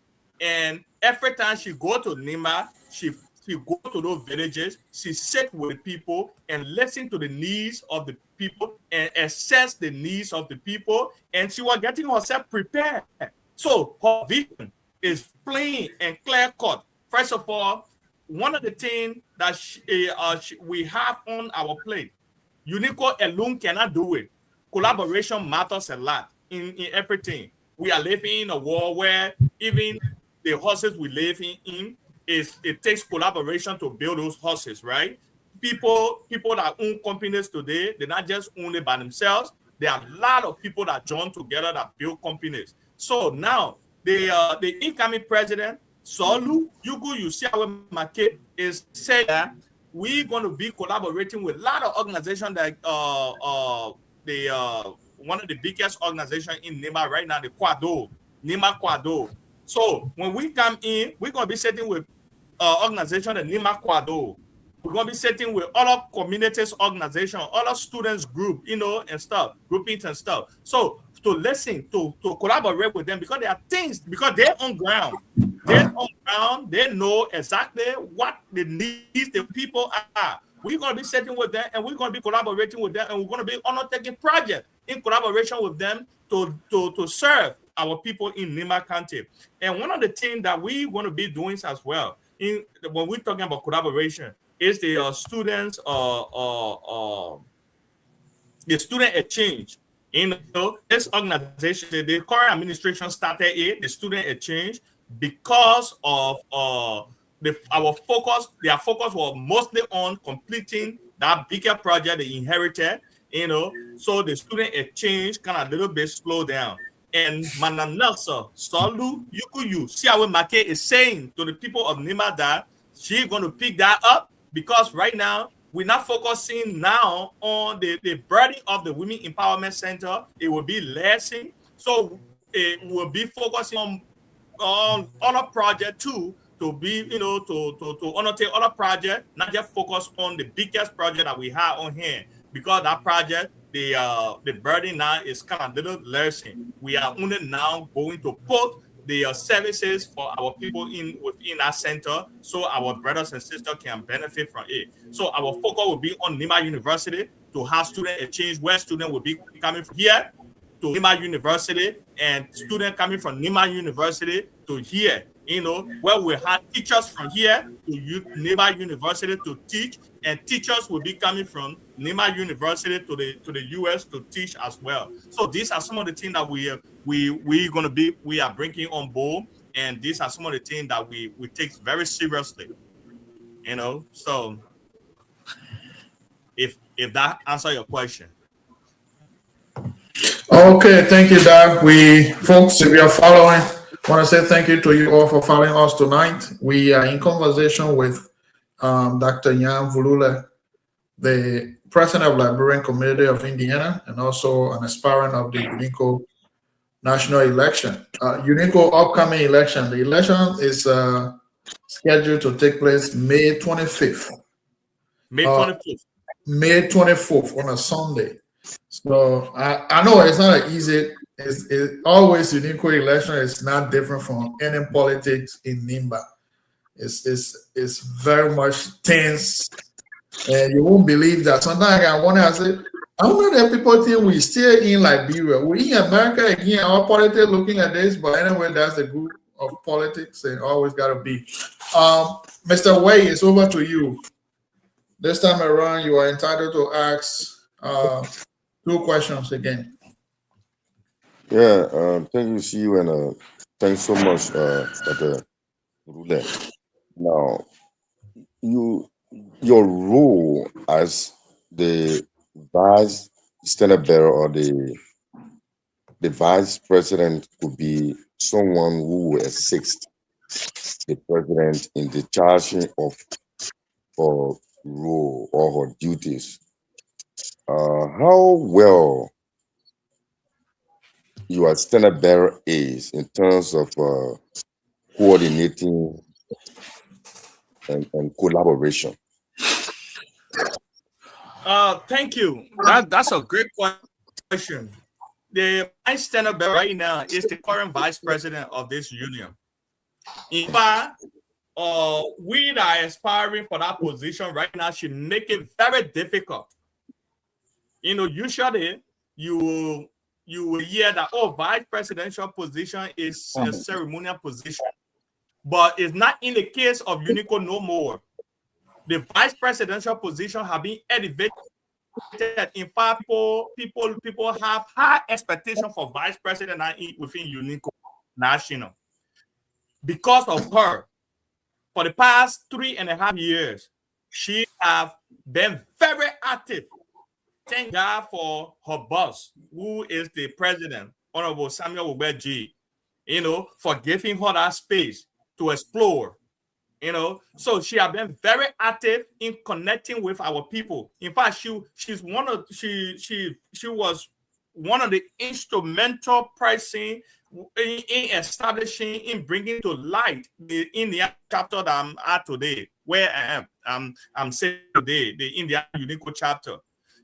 and every time she go to Nima, she go to those villages, she sit with people and listen to the needs of the people and assess the needs of the people, and she was getting herself prepared. So her vision is plain and clear cut. First of all, one of the things that we have on our plate, Unico alone cannot do it. Collaboration matters a lot in everything. We are living in a world where even the horses we live in it takes collaboration to build those horses, right? People that own companies today, they're not just owned by themselves. There are a lot of people that join together that build companies. So now the incoming president, Solu Yugu Yusiawe Make, is saying that we're going to be collaborating with a lot of organizations like one of the biggest organizations in Nima right now, the Nima Quado. So when we come in, we're going to be sitting with organization, the Nima Quado. We're going to be sitting with other communities organization, other students group, and stuff, groupings and stuff. So to listen, to collaborate with them, because there are things, because they're on ground. They know exactly what the needs the people are. We're going to be sitting with them, and we're going to be collaborating with them, and we're going to be undertaking projects in collaboration with them to serve our people in Nima County. And one of the things that we're going to be doing as well, when we're talking about collaboration, is the students the student exchange. This organization, the current administration started it, the student exchange, because of their focus was mostly on completing that bigger project they inherited. So the student exchange kind of a little bit slowed down. And Mananasa, Salu, Yukuyu, Siawe Make is saying to the people of Nima that she's going to pick that up, because right now we're not focusing now on the burden of the Women Empowerment Center. It will be lessened. So it will be focusing on other project too, to be, to undertake other project, not just focus on the biggest project that we have on here, because that project, the burden now is kind of little lessened. We are only now going to put the services for our people within our center, so our brothers and sisters can benefit from it. So our focus will be on Nima University, to have student exchange, where students will be coming from here to Nima University, and students coming from Nima University to here, where we have teachers from here to Nima University to teach, and teachers will be coming from Nima University to the US to teach as well. So these are some of the things that we are bringing on board, and these are some of the things that we take very seriously. So if that answers your question. Okay, thank you, Doug. Folks, if you are following, I want to say thank you to you all for following us tonight. We are in conversation with Dr. Yan Vulule, the president of Liberian Community of Indiana, and also an aspirant of the UNICO national election. UNICO upcoming election. The election is scheduled to take place May 25th. May 25th. May 24th on a Sunday. So I know it's not easy. It's always UNICO election is not different from any politics in Nimba. It's very much tense, and you won't believe that. Sometimes I wonder, I wonder that people think we still in Liberia. We in America again, our politics looking at this, but anyway, that's the group of politics, and always gotta be. Mr. Way, it's over to you. This time around, you are entitled to ask 2 questions again. Yeah, thank you, see you, and thanks so much, Dr. Rule. Now, your role as the vice standard bearer or the vice president could be someone who will assist the president in the charging of her role or her duties. How well your standard bearer is in terms of coordinating and collaboration? Thank you. That's a great question. The vice standard bearer right now is the current vice president of this union. In fact, we that are aspiring for that position right now should make it very difficult. Usually you will hear that, vice presidential position is a ceremonial position, but it's not in the case of UNICO no more. The vice presidential position have been elevated. In fact, people have high expectation for vice president within UNICO national because of her. For the past 3.5 years, she have been very active. Thank God for her boss, who is the president, Honorable Samuel Ubeji, for giving her that space to explore. So she has been very active in connecting with our people. In fact, she was one of the instrumental person in establishing, in bringing to light the India chapter that I'm at today, where I am. I'm saying today, the India UNICO chapter.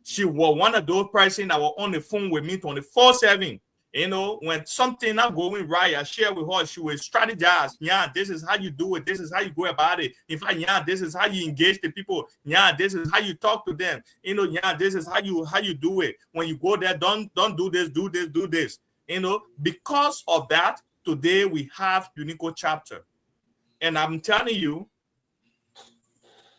She was one of those persons that were on the phone with me 24/7. When something not going right, I share with her. She will strategize. Yeah, this is how you do it. This is how you go about it. In fact, yeah, this is how you engage the people. Yeah, this is how you talk to them. Yeah, this is how you do it. When you go there, don't do this, do this, do this. Because of that, today we have UNICO chapter, and I'm telling you,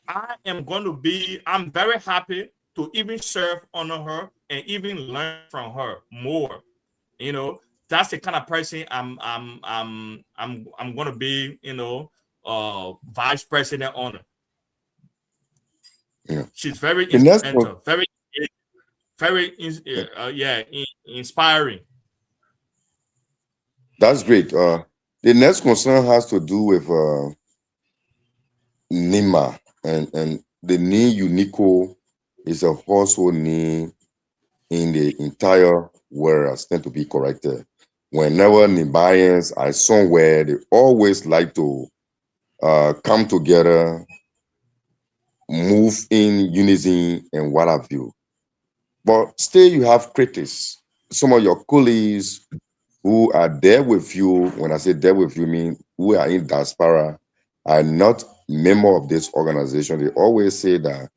I'm very happy to even serve under her and even learn from her more. That's the kind of person I'm gonna be, vice president on. Yeah. She's very instrumental, very Very, inspiring. That's great. The next concern has to do with NIMA, and the name UNICO is a household name in the entire world. I stand to be corrected. Whenever Nigerians are somewhere, they always like to come together, move in unison, and what have you. But still, you have critics. Some of your colleagues who are there with you, when I say there with you, mean who are in diaspora, are not member of this organization. They always say that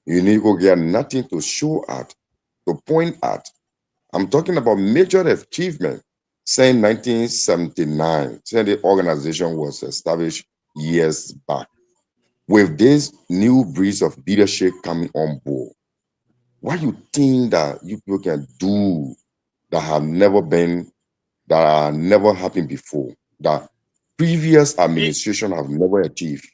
UNICO get nothing to show at, to point at. I'm talking about major achievement since 1979, since the organization was established years back. With this new breed of leadership coming on board, what you think that you people can do that have never been, that are never happened before, that previous administration have never achieved?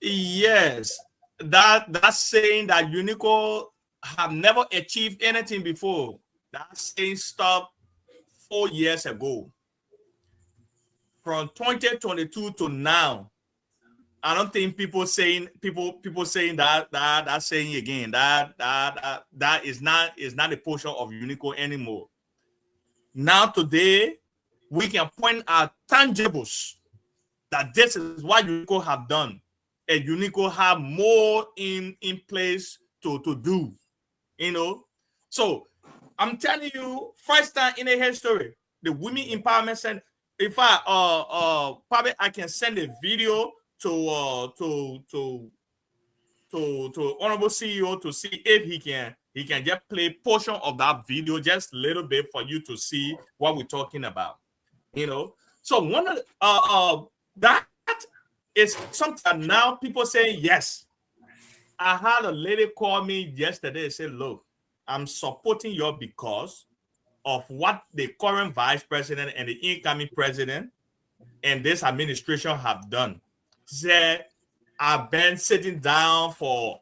Yes, that's saying that UNICO have never achieved anything before. That saying stopped 4 years ago. From 2022 to now, I don't think people saying that saying again that is not a portion of UNICO anymore. Now today, we can point out tangibles that this is what UNICO have done, and UNICO have more in place to do. So I'm telling you, first time in the history, the Women Empowerment Center. If I probably I can send a video to honorable CEO to see if he can just play portion of that video, just a little bit, for you to see what we're talking about. So one of that is something now people saying yes. I had a lady call me yesterday and say, look, I'm supporting you because of what the current vice president and the incoming president and this administration have done. Said, I've been sitting down for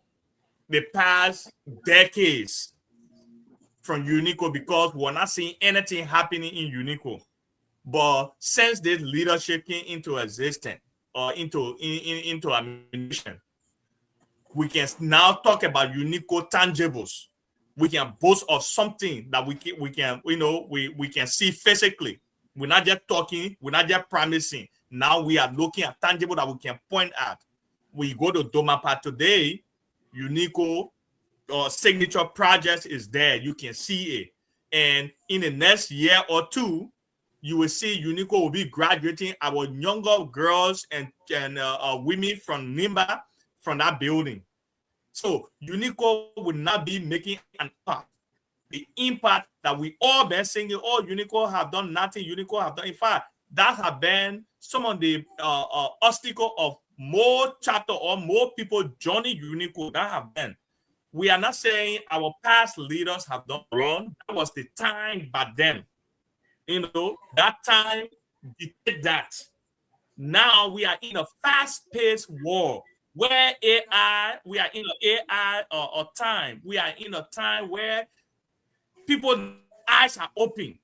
the past decades from UNICO because we're not seeing anything happening in UNICO. But since this leadership came into existence or into administration, we can now talk about UNICO tangibles. We can boast of something that we can see physically. We're not just talking, we're not just promising. Now we are looking at tangible that we can point at. We go to Domapa today, UNICO signature projects is there. You can see it. And in the next year or two, you will see UNICO will be graduating our younger girls and women from NIMBA from that building. So UNICO will not be making an impact. The impact that we all been saying, oh, UNICO have done nothing, UNICO have done. In fact, that have been some of the obstacle of more chapter or more people joining UNICO that have been. We are not saying our past leaders have done wrong. That was the time back then. That time did that. Now we are in a fast-paced world where AI, we are in an AI time. We are in a time where people's eyes are open.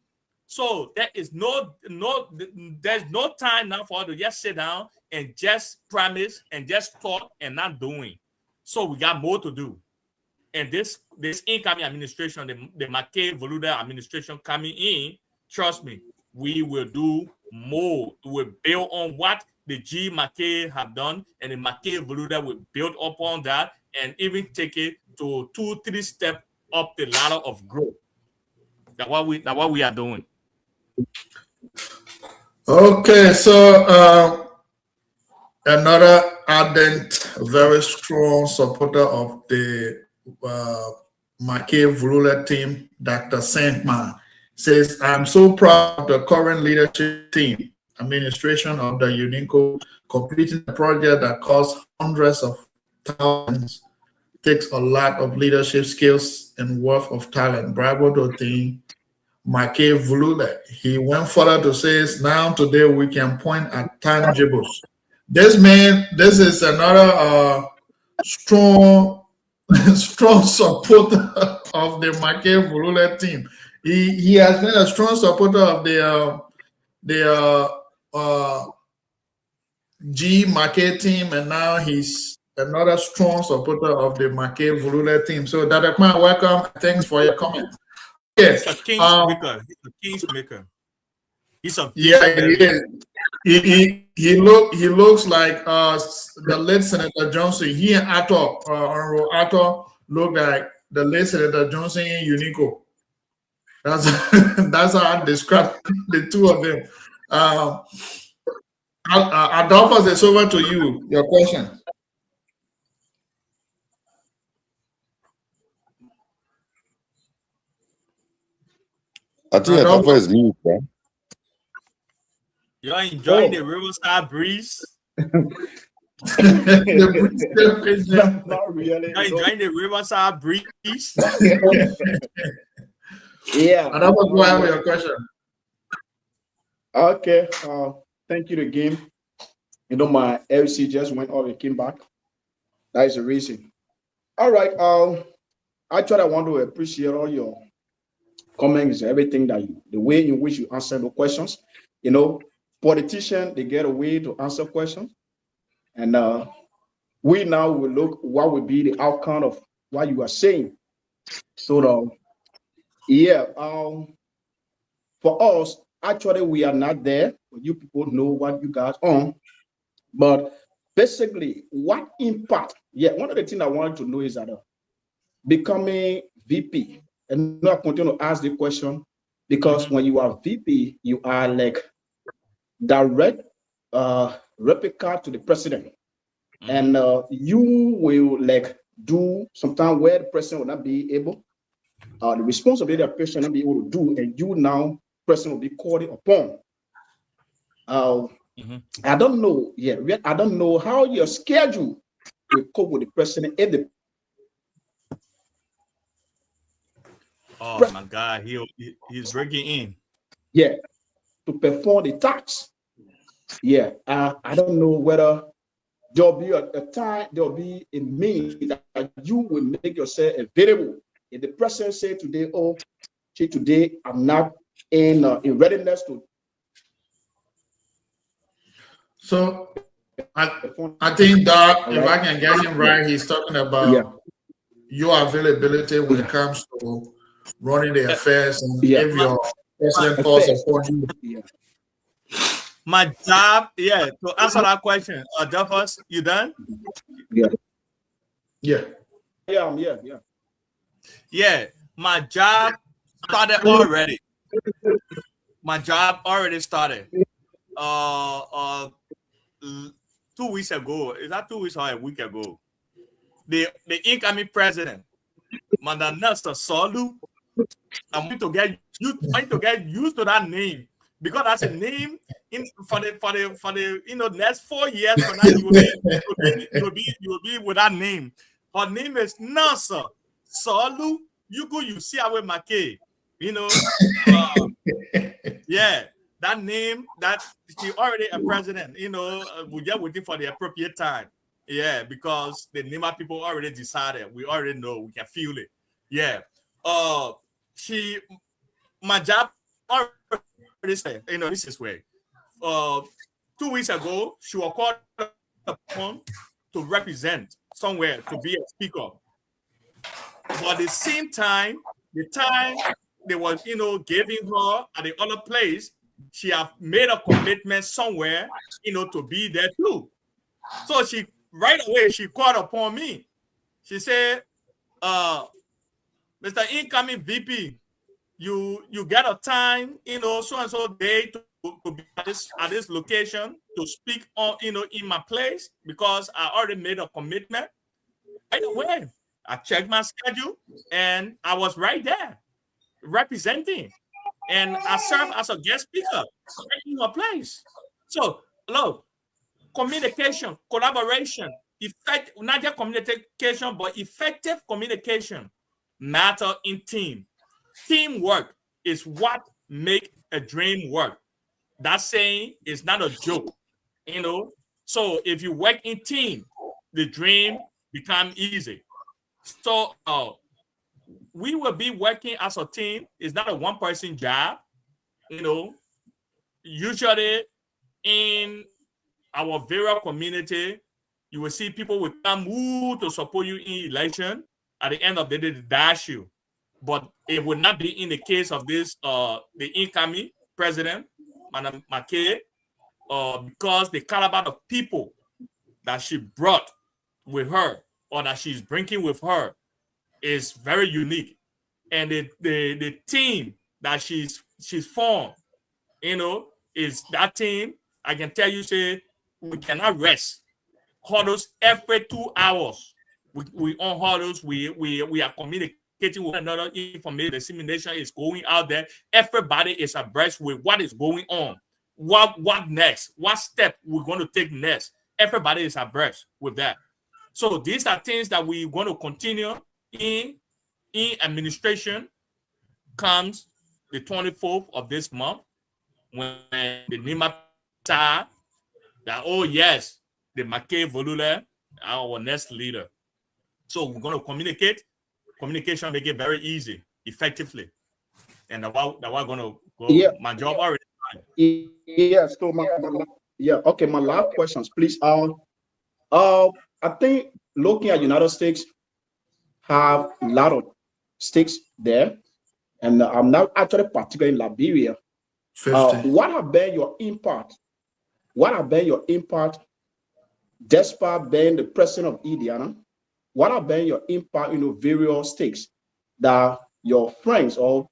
So there's no time now for us to just sit down and just promise and just talk and not doing. So we got more to do. And this incoming administration, the McKay-Voluda administration coming in, trust me, we will do more. We will build on what the G. McKay have done, and the McKay-Voluda will build upon that and even take it to 2-3 steps up the ladder of growth. That's what we are doing. Okay, so another ardent, very strong supporter of the McKay-Voluda team, Dr. Saintman, says, I'm so proud of the current leadership team, administration of the UNICO, completing a project that costs hundreds of thousands, takes a lot of leadership skills and worth of talent. Bravo to team McKay-Voluda. He went further to say, now today we can point at tangibles. This is another strong strong supporter of the Make Vulule team. He has been a strong supporter of the G Make team, and now he's another strong supporter of the Make Vulule team. So, Dr. Kwan, welcome. Thanks for your comment. Yes. He's a kingmaker. He's a kingmaker. He's a visionary. He looks like the late Senator Johnson. He and Arthur look like the late Senator Johnson and Unico. That's how I describe the two of them. Adolphus, it's over to you. Your question. I think Adolphus is mute, right? You're enjoying the riverside breeze. Not really. You're enjoying the riverside breeze. Yeah. And that was why I have your question. Okay. Thank you again. You know, my LC just went off and came back. That is the reason. All right. Actually, I want to appreciate all your comments, everything that the way in which you answer the questions. You know, politicians, they get a way to answer questions. And we now will look what would be the outcome of what you are saying. So, for us, actually, we are not there. You people know what you guys on. But basically, what impact? Yeah, one of the things I wanted to know is that becoming VP, and now I continue to ask the question because when you are VP, you are like direct replica to the president, and you will like do sometimes where the president will not be able, the responsibility of the president will not be able to do, and you now president will be called upon. I don't know. Yeah, I don't know how your schedule will cope with the president if the. Oh my God, he's breaking in. Yeah, to perform the task. Yeah, I don't know whether there'll be a time, there'll be a means that you will make yourself available. If the president say today, oh, today I'm not in readiness to. So I think that if I can get him right, he's talking about your availability when it comes to running the affairs and if your president calls upon you. My job, to answer that question, Adolphus, you done? Yeah, my job started already. My job already started. 2 weeks ago. Is that 2 weeks or a week ago? The incoming president, Madam Nestor Solu, I'm going to get used to that name because that's a name for the next 4 years from now you'll be with that name. Her name is Nestor Solu. You see her with Make. That name, that she already a president, we're just waiting for the appropriate time. Yeah, because the Nima people already decided. We already know, we can feel it. Yeah. My job already said, this is way. 2 weeks ago, she was called upon to represent somewhere, to be a speaker. But at the same time, the time they was, giving her at the other place, she have made a commitment somewhere, to be there too. So she right away she called upon me. She said, Mr. Incoming VP, you get a time, so and so day to be at this location to speak on, in my place because I already made a commitment. Right away, I checked my schedule and I was right there representing. And I serve as a guest speaker right in your place. So, look, communication, collaboration, not just communication, but effective communication matter in team. Teamwork is what make a dream work. That saying is not a joke, So if you work in team, the dream become easy. So we will be working as a team. It's not a one-person job. Usually in our various community, you will see people will come to support you in election. At the end of the day, they dash you. But it would not be in the case of this, the incoming president, Madam McKay, because the caliber of people that she brought with her or that she's bringing with her is very unique. And the team that she's formed, is that team. I can tell you, say, we cannot rest. Huddles every 2 hours. We on huddles. We are communicating with another. Information dissemination is going out there. Everybody is abreast with what is going on. What next? What step we're going to take next? Everybody is abreast with that. So these are things that we're going to continue in administration. Comes the 24th of this month, when the NIMA that, oh yes, the McKay Volule, our next leader. So we're going to communicate. Communication make it very easy, effectively. And that we're going to go. Yeah. My job already done. Yeah. So okay. My last questions, please. I think looking at United States have a lot of states there, and I'm now actually particularly in Liberia. What have been your impact? What have been your impact, despite being the president of Indiana? What have been your impact in various states that your friends or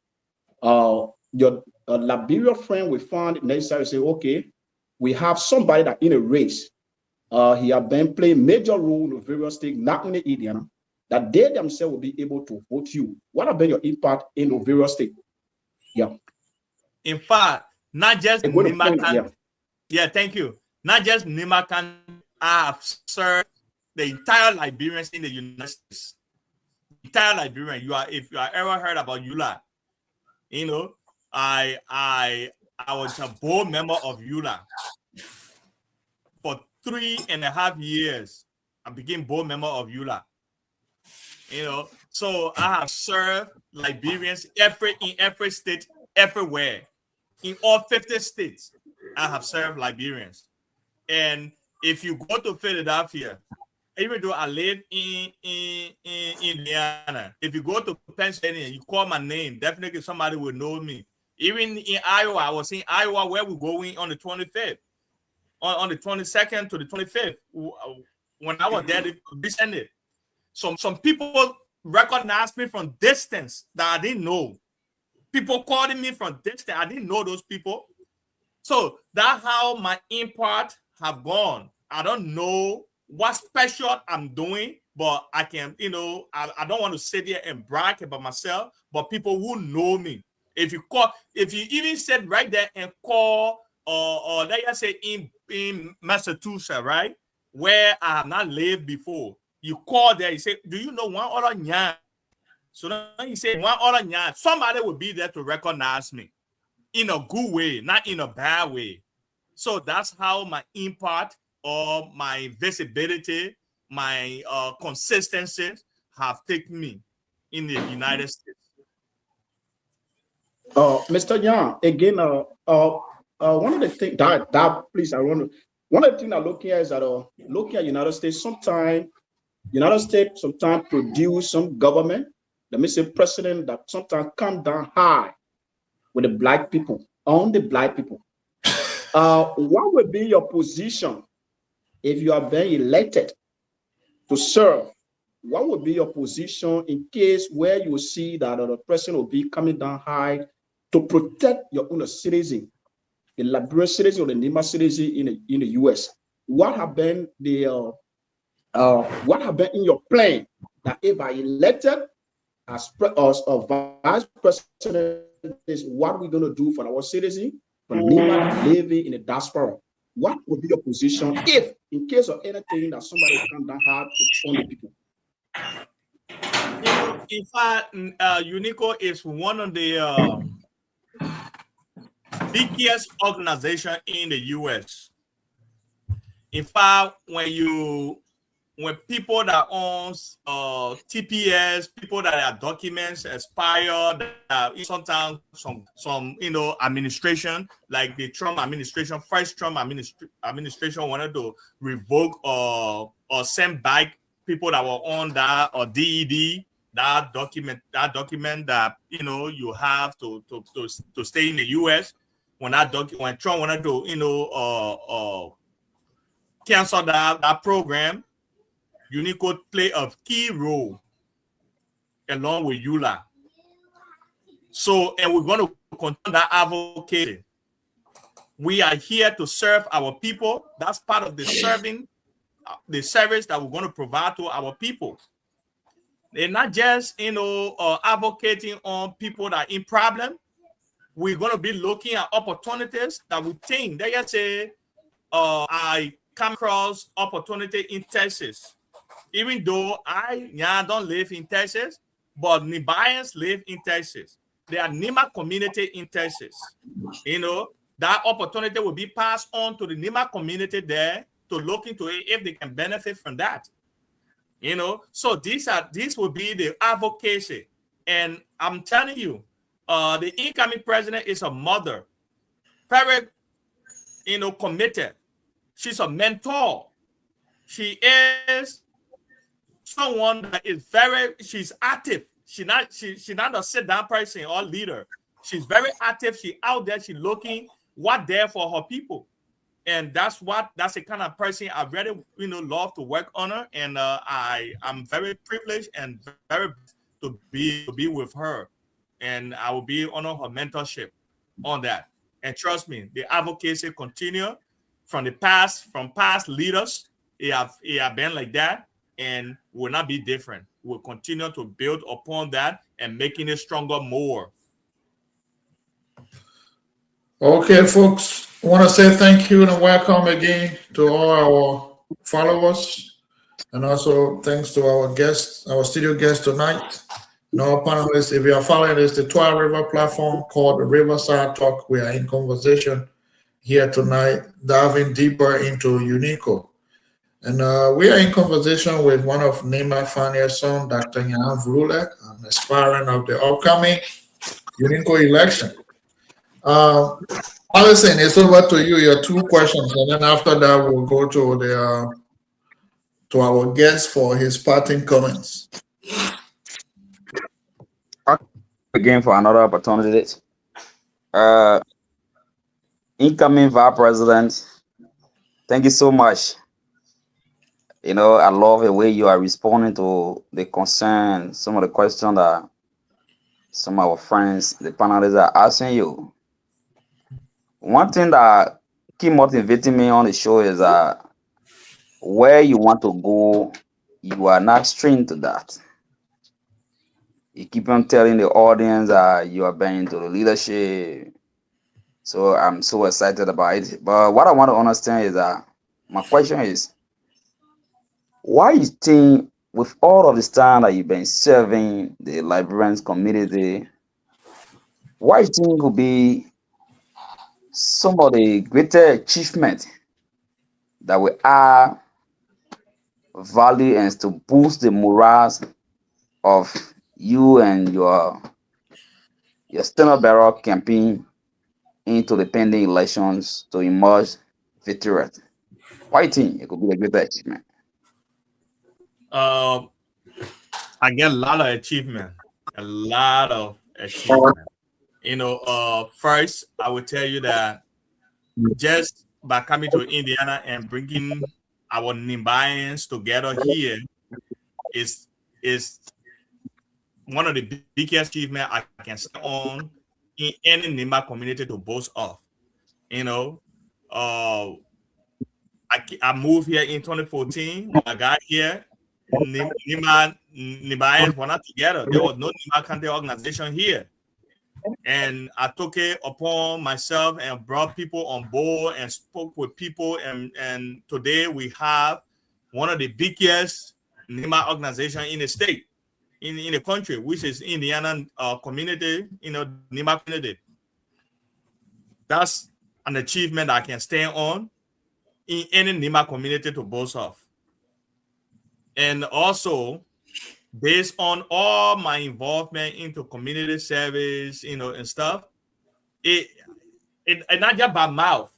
your Liberia friend will find it necessary to say, okay, we have somebody that in a race, he has been playing major role in various states, not only Indiana, that they themselves will be able to vote you. What have been your impact in the various states? Yeah. In fact, not just Nimakan. Yeah, thank you. Not just Nimakan. I have served the entire Liberians in the United States. Entire Liberian. If you have ever heard about ULA, I was a board member of ULA for 3.5 years. I became board member of ULA. So I have served Liberians in every state, everywhere. In all 50 states, I have served Liberians. And if you go to Philadelphia, even though I live in Indiana, if you go to Pennsylvania, you call my name, definitely somebody will know me. Even in Iowa, I was in Iowa where we're going on the 25th, on the 22nd to the 25th. When I was there, they descended. Some people recognized me from distance that I didn't know. People calling me from distance, I didn't know those people. So that's how my impact have gone. I don't know what special I'm doing, but I can, I don't want to sit here and brag about myself, but people who know me. If you even sit right there and call, or let us say in Massachusetts, right, where I have not lived before, you call there, you say, do you know one other nyan? So then you say one other nyan, somebody will be there to recognize me in a good way, not in a bad way. So that's how my impact or my visibility, my consistency have taken me in the United States. Mr. Young, again, one of the things that please, one of the things I look here is that looking at United States, sometimes produce some government, let me say president that sometimes come down high with the black people, on the black people. What would be your position if you are being elected to serve? What would be your position in case where you see that the president will be coming down high to protect your own citizen, the Liberian citizen or the Nima citizen in the U.S.? What have been in your plan that if I elected as vice president, is what we're going to do for our citizen from Nima living in the diaspora? What would be your position if, in case of anything, that somebody will come down hard to own the people? In fact, UNICO is one of the biggest organizations in the U.S. In fact, when you when people that owns TPS, people that their documents expire, that sometimes some administration like the Trump administration, first Trump administration wanted to revoke or send back people that were on that or DED that document that you have to stay in the U.S. When when Trump wanted to cancel that program, Unico play a key role along with EULA. So, and we're going to continue that advocacy. We are here to serve our people. That's part of the the service that we're going to provide to our people. They're not just, advocating on people that are in problem. We're going to be looking at opportunities that we think. They just say, I come across opportunity in Texas. Even though I don't live in Texas, but Nibayans live in Texas. There are Nima community in Texas. That opportunity will be passed on to the Nima community there to look into it if they can benefit from that. So these will be the advocacy. And I'm telling you, the incoming president is a mother, very, committed. She's a mentor. She is someone that is she's active. She's not a sit-down person or leader. She's very active. She's out there. She's looking what there for her people. And that's the kind of person I really, love to work on her. And I'm very privileged and very to be with her. And I will be on her mentorship on that. And trust me, the advocacy continue from past leaders. It have been like that and will not be different. We'll continue to build upon that and making it stronger more. Okay, folks, I want to say thank you and welcome again to all our followers. And also thanks to our guests, our studio guests tonight. And our panelists, if you are following this, the Twah River platform called the RiverSide Talk, we are in conversation here tonight, diving deeper into Unico. And we are in conversation with one of Nima Fania's son, Dr. Jan Vrulek, an aspirant of the upcoming Unico election. Alison, it's over to you. Your 2 questions, and then after that, we'll go to our guest for his parting comments. Again for another opportunity. Incoming Vice President, thank you so much. I love the way you are responding to the concern, some of the questions that some of our friends, the panelists are asking you. One thing that keep motivating me on the show is that where you want to go, you are not strained to that. You keep on telling the audience that you are buying to the leadership. So I'm so excited about it. But what I want to understand is that my question is, why you think with all of this time that you've been serving the librarians community, why you think will be some of the greater achievements that we add value and to boost the morale of you and your Steno Barrel campaign into the pending elections to emerge victorious? Why do you think it could be a greater achievement? I get a lot of achievement. First, I would tell you that just by coming to Indiana and bringing our Nimbayans together here is one of the biggest achievements I can stand on in any Nimba community to boast of. I moved here in 2014. I got here. Nimbayans were not together. There was no Nimba country organization here. And I took it upon myself and brought people on board and spoke with people. And today we have one of the biggest Nima organization in the state, in the country, which is Indiana community, Nima community. That's an achievement I can stand on in any Nima community to boast of. And also, based on all my involvement into community service, and stuff, it and not just by mouth.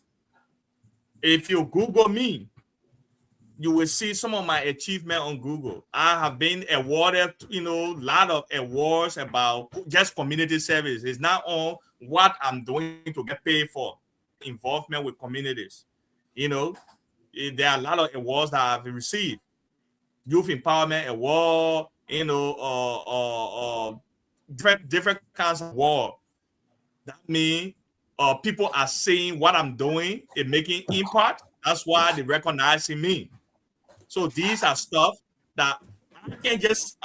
If you Google me, you will see some of my achievement on Google. I have been awarded, a lot of awards about just community service. It's not on what I'm doing to get paid for. Involvement with communities. There are a lot of awards that I've received. Youth Empowerment Award, different kinds of award. That means people are seeing what I'm doing and making impact. That's why they recognizing me. So these are stuff that I can't just,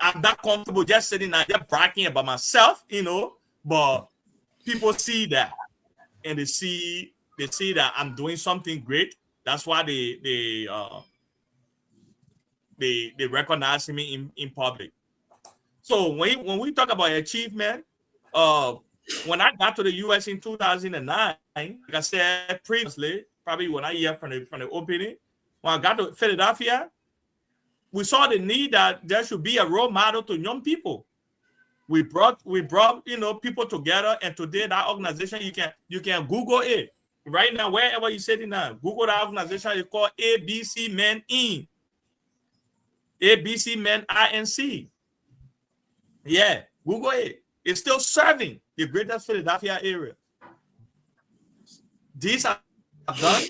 I'm not comfortable just sitting there just bragging about myself, but people see that and they see that I'm doing something great. That's why they recognize me in public. So when we talk about achievement, when I got to the US in 2009, like I said previously, probably when I hear from the opening, when I got to Philadelphia, we saw the need that there should be a role model to young people. We brought people together, and today that organization, you can Google it right now, wherever you're sitting now. Google that organization. It's called ABC Men In. ABC Men INC. Yeah, Google it. It's still serving the greater Philadelphia area. These are done.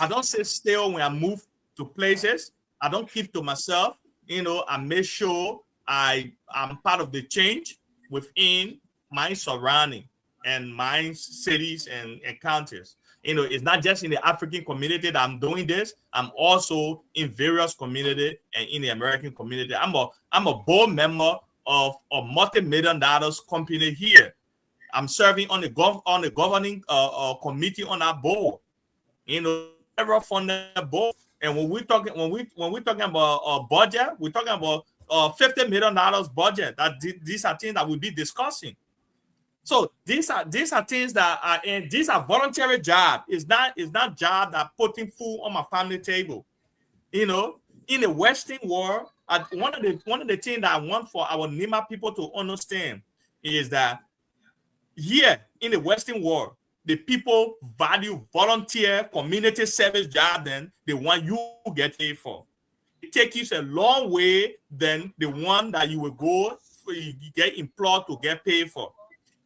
I don't sit still when I move to places. I don't keep to myself. I make sure I'm part of the change within my surrounding and my cities and counties. It's not just in the African community that I'm doing this. I'm also in various communities and in the American community. I'm a board member of a multi-million dollars company here. I'm serving on the governing committee on our board. From the board. And when we're talking about a budget, we're talking about $50 million budget. That these are things that we'll be discussing. So these are things that are in. These are voluntary jobs. It's not job that putting food on my family table. In the Western world, one of the things that I want for our Nima people to understand is that here in the Western world, the people value volunteer community service job than the one you get paid for. It takes you a long way than the one that you will go you get employed to get paid for.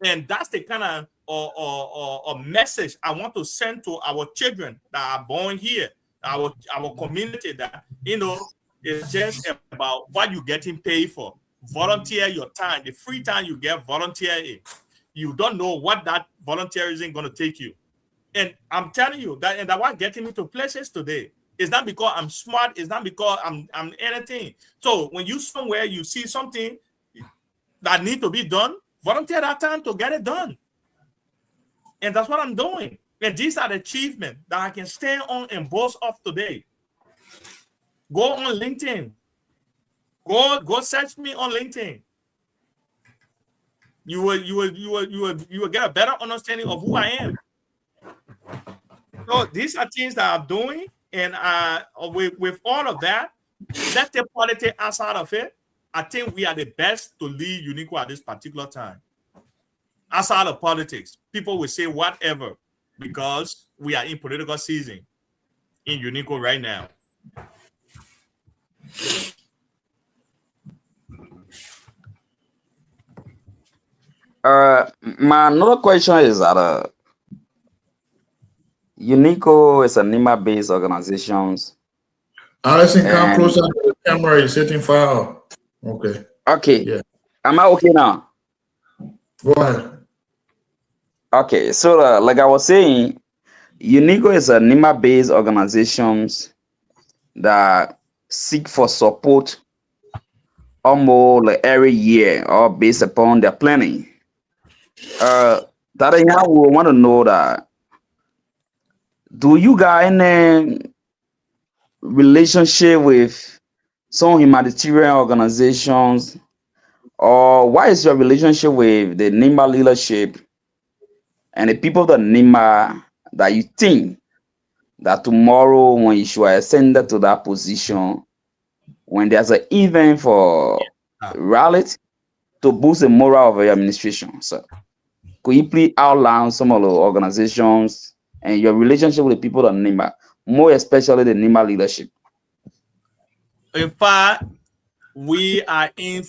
And that's the kind of message I want to send to our children that are born here, our community, that it's just about what you're getting paid for. Volunteer your time, the free time you get, volunteer it. You don't know what that volunteerism is going to take you. And I'm telling you that, and that's what getting me to places today. It's not because I'm smart. It's not because I'm anything. So when you somewhere, you see something that need to be done, volunteer that time to get it done. And that's what I'm doing. And these are the achievements that I can stand on and boast of today. Go on LinkedIn. Go search me on LinkedIn. You will get a better understanding of who I am. So these are things that I'm doing, and with all of that, let's take politics outside of it. I think we are the best to lead Unico at this particular time. Outside of politics, people will say whatever because we are in political season in Unico right now. My another question is that Unico is a NIMA-based organization. Allison, come closer to the camera. You're sitting far out. Okay. Okay. Yeah. Am I okay now? Go ahead. Okay. So, like I was saying, Unico is a NIMA-based organization that seek for support almost like every year or based upon their planning. That I will want to know that, do you got any relationship with some humanitarian organizations, or what is your relationship with the NIMA leadership and the people of the NIMA that you think that tomorrow when you are ascended to that position, when there's an event for rally to boost the morale of your administration. So could you please outline some of the organizations and your relationship with the people of NIMA, more especially the NIMA leadership? In fact, we are in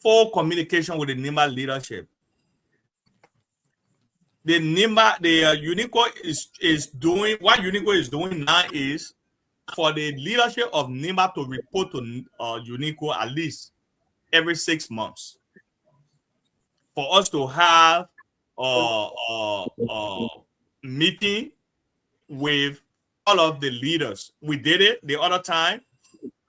full communication with the NIMA leadership. The NIMA, the UNICO is doing, what UNICO is doing now is for the leadership of NIMA to report to UNICO at least every 6 months. For us to have a meeting with all of the leaders. We did it the other time.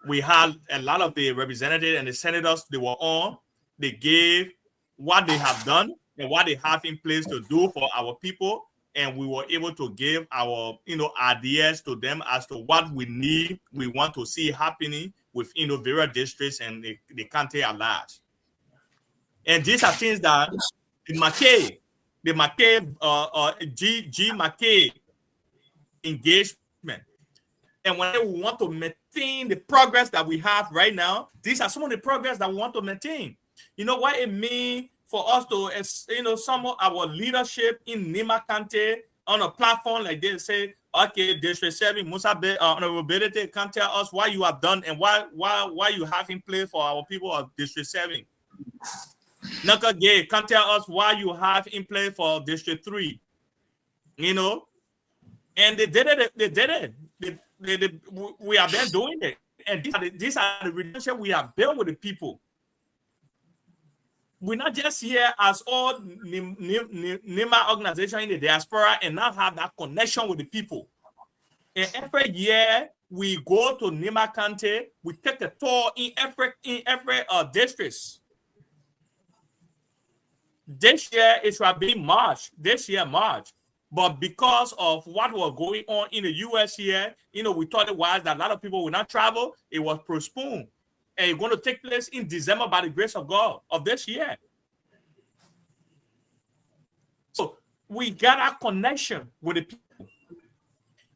We had a lot of the representatives and the senators, they were on. They gave what they have done and what they have in place to do for our people. And we were able to give our, ideas to them as to what we need, we want to see happening with, various districts and the country at large. And these are things that the McKay, G McKay engagement. And when we want to maintain the progress that we have right now, these are some of the progress that we want to maintain. You know what it means for us to, some of our leadership in Nima County on a platform like this, say, okay, District 7, Musa Honorability can tell us what you have done and why you have in place for our people of District 7. Naka Gay can tell us why you have in place for District 3. And they did it. We have been doing it. And these are the relationship we have built with the people. We're not just here as all NIMA organization in the diaspora and not have that connection with the people. And every year we go to Nima County, we take a tour in every district. This year it shall be March. March. But because of what was going on in the US here, we thought it was that a lot of people will not travel. It was postponed. And it's going to take place in December by the grace of God of this year. So we got a connection with the people.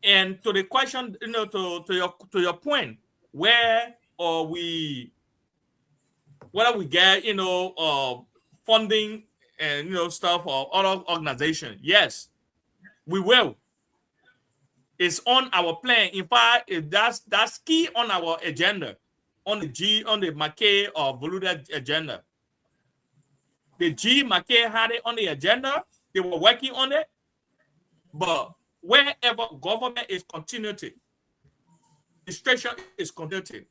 And to the question, to your point, whether we get, funding and, stuff or other organizations, yes, we will. It's on our plan. In fact, that's key on our agenda, on the McKay or Voluda agenda. The G McKay had it on the agenda. They were working on it. But wherever government is continuity, administration is continuity.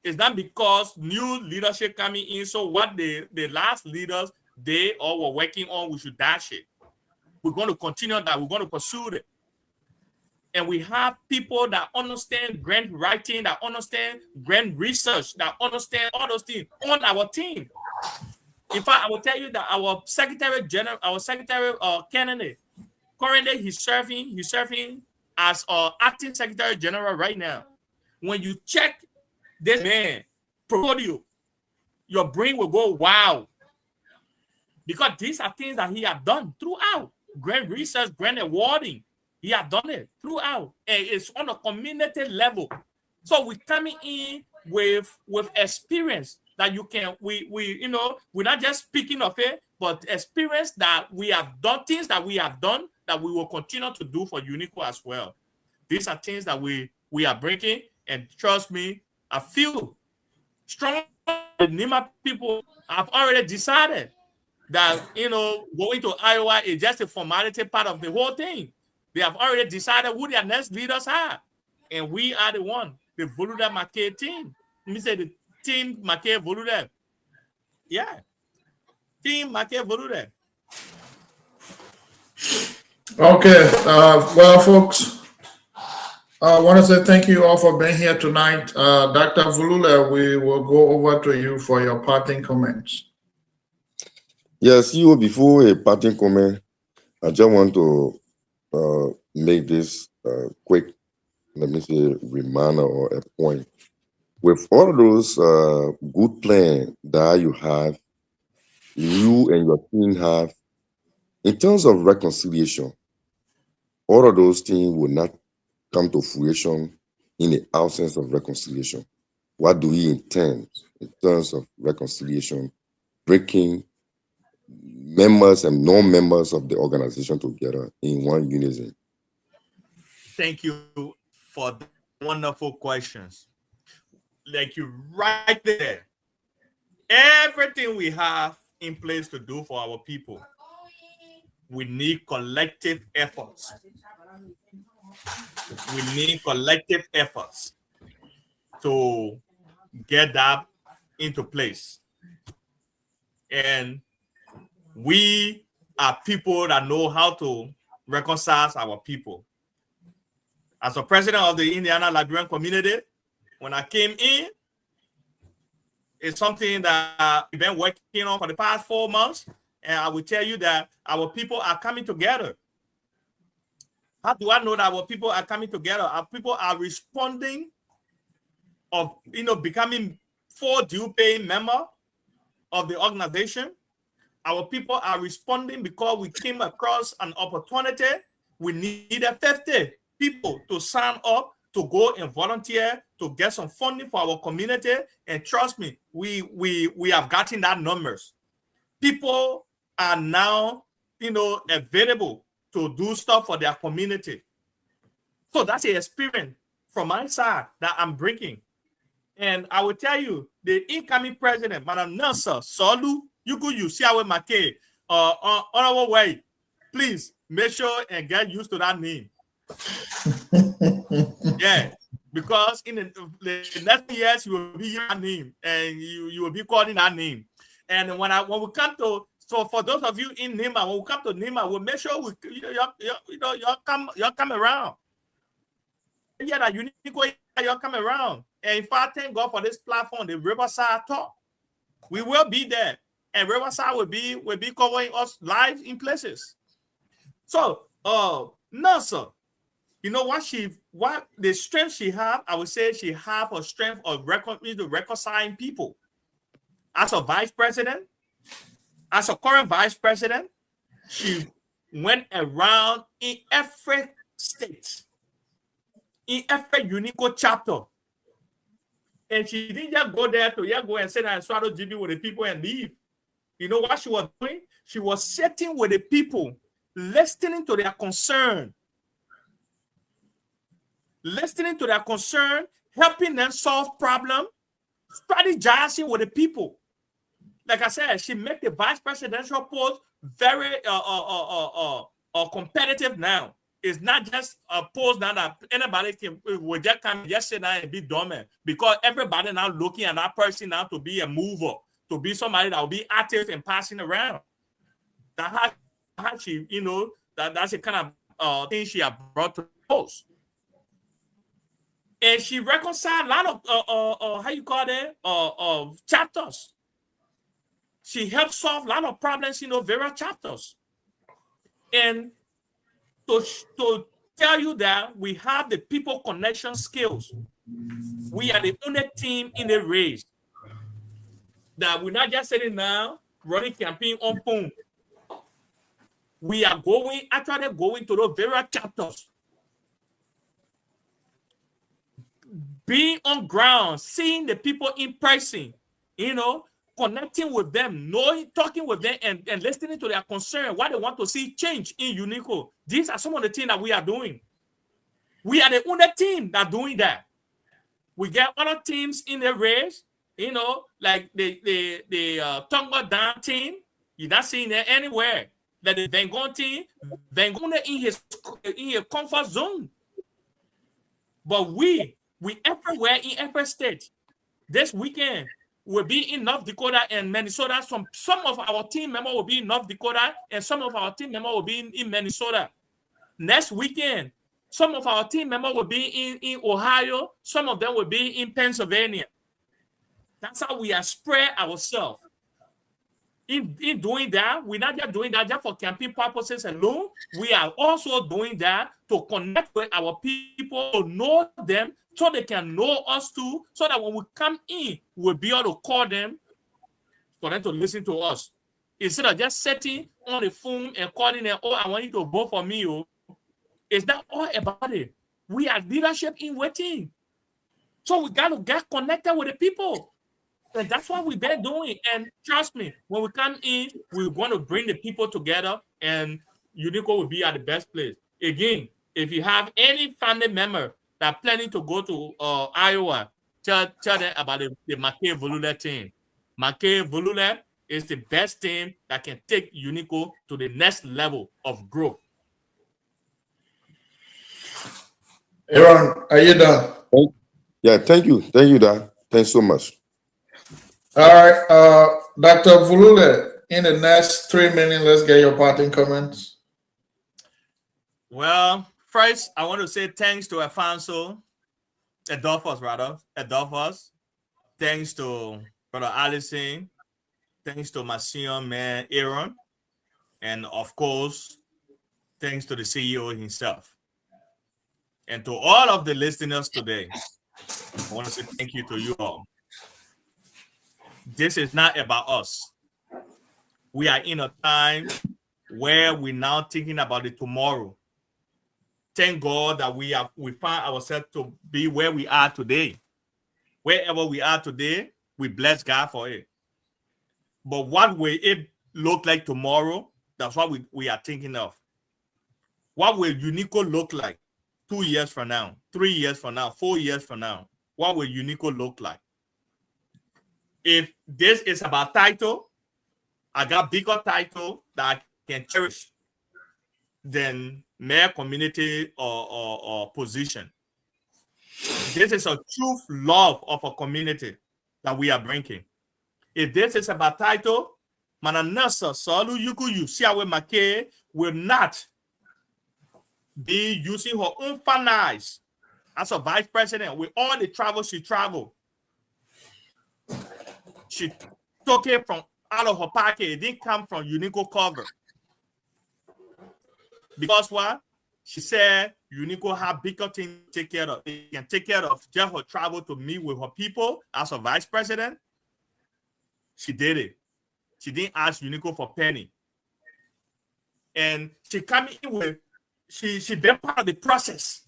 It's not because new leadership coming in. So what the last leaders, they all were working on, we should dash it. We're going to continue that. We're going to pursue it. And we have people that understand grant writing, that understand grant research, that understand all those things on our team. In fact, I will tell you that our Secretary General, candidate, currently he's serving as acting Secretary General right now. When you check this man portfolio, your brain will go, wow. Because these are things that he has done throughout. Grant research, grant awarding. He has done it throughout. And it's on a community level. So we're coming in with experience that you can, we're not just speaking of it, but experience that we have done, things that we have done that we will continue to do for UNICO as well. These are things that we are bringing, and trust me, I feel strong. The NIMA people have already decided that, going to Iowa is just a formality part of the whole thing. They have already decided who their next leaders are. And we are the one, the Voluda McKay team. Let me say the team McKay Voluda. Yeah. Team McKay Voluda. Okay. Well, folks, I want to say thank you all for being here tonight. Dr. Vulula, we will go over to you for your parting comments. Yes, before a parting comment, I just want to make this quick, let me say, reminder or a point. With all those good plans that you have, you and your team have, in terms of reconciliation, all of those things will not come to fruition in the absence of reconciliation? What do we intend in terms of reconciliation, breaking members and non-members of the organization together in one unison? Thank you for the wonderful questions. Like you right there. Everything we have in place to do for our people, we need collective efforts. We need collective efforts to get that into place. And we are people that know how to reconcile our people. As a president of the Indiana Liberian community, when I came in, it's something that we've been working on for the past 4 months. And I will tell you that our people are coming together. How do I know that our people are coming together? Our people are responding of, becoming full due paying member of the organization. Our people are responding because we came across an opportunity. We needed 50 people to sign up to go and volunteer to get some funding for our community. And trust me, we have gotten that numbers. People are now, available to do stuff for their community. So that's an experience from my side that I'm bringing. And I will tell you, the incoming president, Madam Nelson Solu, you see our Make, on our way. Please make sure and get used to that name. Yeah, because in the next years you will be your name and you will be calling that name. And when we come to, so for those of you in Nima, when we come to Nima, we'll make sure y'all come around. Yeah, that unique way y'all come around. And if I thank God for this platform, the RiverSide Talk, we will be there, and RiverSide will be covering us live in places. So, Nelson, what the strength she have, I would say she have a strength of reconciling people. As a vice president, as a current vice president, she went around in every state, in every unique chapter. And she didn't just go there to go and sit and swallow GB with the people and leave. You know what she was doing? She was sitting with the people, listening to their concern, helping them solve problems, strategizing with the people. Like I said, she made the vice presidential post very competitive now. It's not just a post now that anybody will just come yesterday and be dormant, because everybody now looking at that person now to be a mover, to be somebody that will be active and passing around. That's how she, that's the kind of thing she has brought to the post. And she reconciled a lot of chapters. She helped solve a lot of problems in various chapters. And to tell you that we have the people connection skills. We are the only team in the race that we're not just sitting now running campaign on phone. We are actually going to those various chapters. Being on ground, seeing the people in person, connecting with them, talking with them and listening to their concern, what they want to see change in Unico. These are some of the things that we are doing. We are the only team that doing that. We get other teams in the race, like the Tonga Down team. You're not seeing that anywhere. Like the Vengon team, Vengon in his comfort zone. But we everywhere in every state. This weekend, will be in North Dakota and Minnesota. Some of our team members will be in North Dakota, and some of our team members will be in Minnesota. Next weekend, some of our team members will be in Ohio. Some of them will be in Pennsylvania. That's how we are spread ourselves. In doing that, we're not just doing that just for campaign purposes alone. We are also doing that to connect with our people, to know them, so they can know us too, so that when we come in, we'll be able to call them for them to listen to us. Instead of just sitting on the phone and calling them, I want you to vote for me. It's not all about it. We are leadership in waiting. So we got to get connected with the people. And that's what we've been doing. And trust me, when we come in, we're going to bring the people together, and Unico will be at the best place. Again, if you have any family member that planning to go to Iowa, tell them about the Mackay Volule team. Mackay Volule is the best team that can take Unico to the next level of growth. Aaron, are you done? Yeah, thank you, Dad. Thanks so much. All right, Dr. Volule, in the next 3 minutes, let's get your parting comments. Well, first, I want to say thanks to Adolphus. Thanks to Brother Allison. Thanks to my senior man, Aaron. And of course, thanks to the CEO himself. And to all of the listeners today, I want to say thank you to you all. This is not about us. We are in a time where we're now thinking about the tomorrow. Thank God that we find ourselves to be where we are today. Wherever we are today, we bless God for it. But what will it look like tomorrow? That's what we are thinking of. What will Unico look like 2 years from now, 3 years from now, 4 years from now? What will Unico look like? If this is about title, I got bigger title that I can cherish than mere community or position. This is a true love of a community that we are bringing. If this is about title, Mananasa Salu Yukuyu Siawe Make will not be using her own finance as a vice president with all the travel she traveled. She took it from out of her pocket. It didn't come from Unico cover. Because what? She said Unico have bigger things to take care of. They can take care of just her travel to meet with her people as a vice president. She did it. She didn't ask Unico for penny. And she came in with, she been part of the process.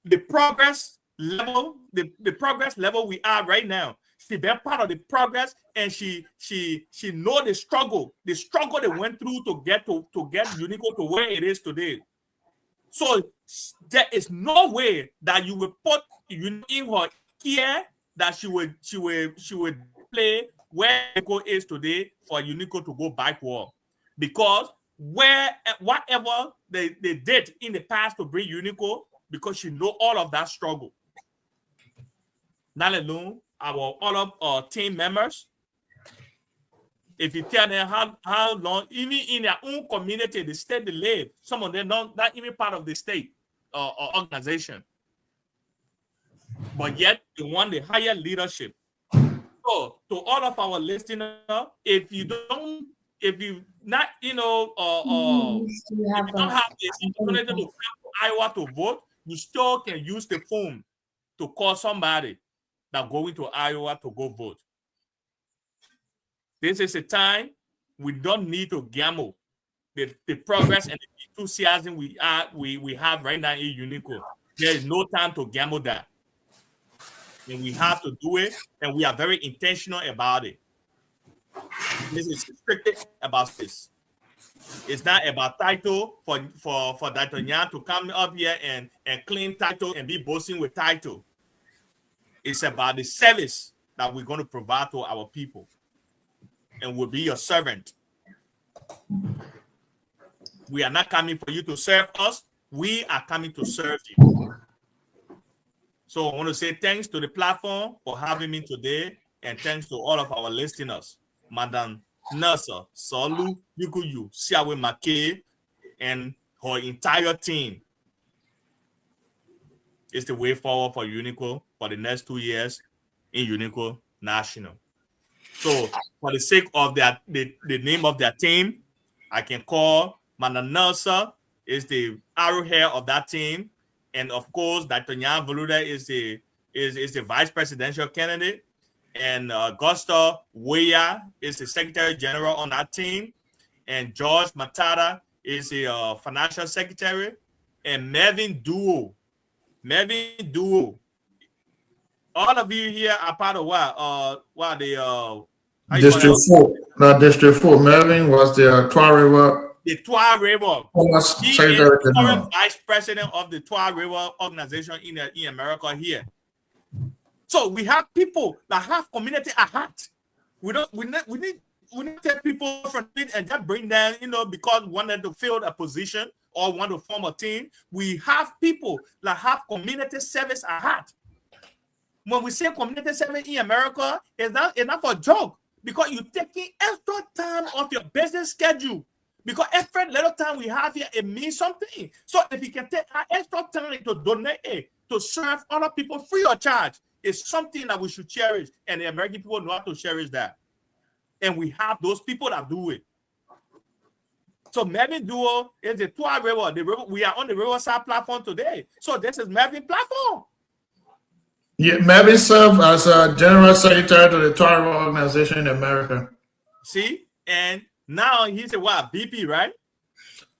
The progress level, the progress level we are right now. She been part of the progress, and she know the struggle they went through to get Unico to where it is today. So there is no way that you will put in her care that she would play where Unico is today for Unico to go backward, because whatever they did in the past to bring Unico, because she know all of that struggle. Not alone all of our team members. If you tell them how long, even in their own community, the state they live, some of them not even part of the state or organization, but yet they want the higher leadership. So to all of our listeners, if you don't have the opportunity to come to Iowa to vote, you still can use the phone to call somebody that going to Iowa to go vote. This is a time we don't need to gamble the progress and the enthusiasm we have right now in Unico. There is no time to gamble that. And we have to do it, and we are very intentional about it. This is strictly about this. It's not about title for D'Artagnan to come up here and claim title and be boasting with title. It's about the service that we're going to provide to our people, and we'll be your servant. We are not coming for you to serve us. We are coming to serve you. So I want to say thanks to the platform for having me today, and thanks to all of our listeners. Madam Nursa Solu Yukuyu Siawe Make and her entire team is the way forward for Unico for the next 2 years in Unico National. So for the sake of the name of their team, I can call Madam Nursa is the arrowhead of that team. And of course, D'Artagnan Voluda is the vice presidential candidate. And Augusto Weya is the secretary general on that team. And George Matata is the financial secretary. And Melvin Duo all of you here are part of what the how you call District it? 4. No, District 4. Melvin was the Twah River The Twah River. Thomas He is Secretary the current General. vice president of the Twah River organization in America here. So we have people that have community at heart. We need take people from it and just bring them, because we wanted to fill a position or want to form a team. We have people that have community service at heart. When we say community service in America, it's not for a joke, because you're taking extra time off your business schedule. Because every little time we have here, it means something. So if you can take extra time to donate to serve other people free of charge, it's something that we should cherish. And the American people know how to cherish that. And we have those people that do it. So Melvin Duo is the Twah River. We are on the RiverSide platform today. So this is Melvin platform. Yeah, Melvin served as a General Secretary to the Twah River organization in America. See? And now he's a what? BP, right?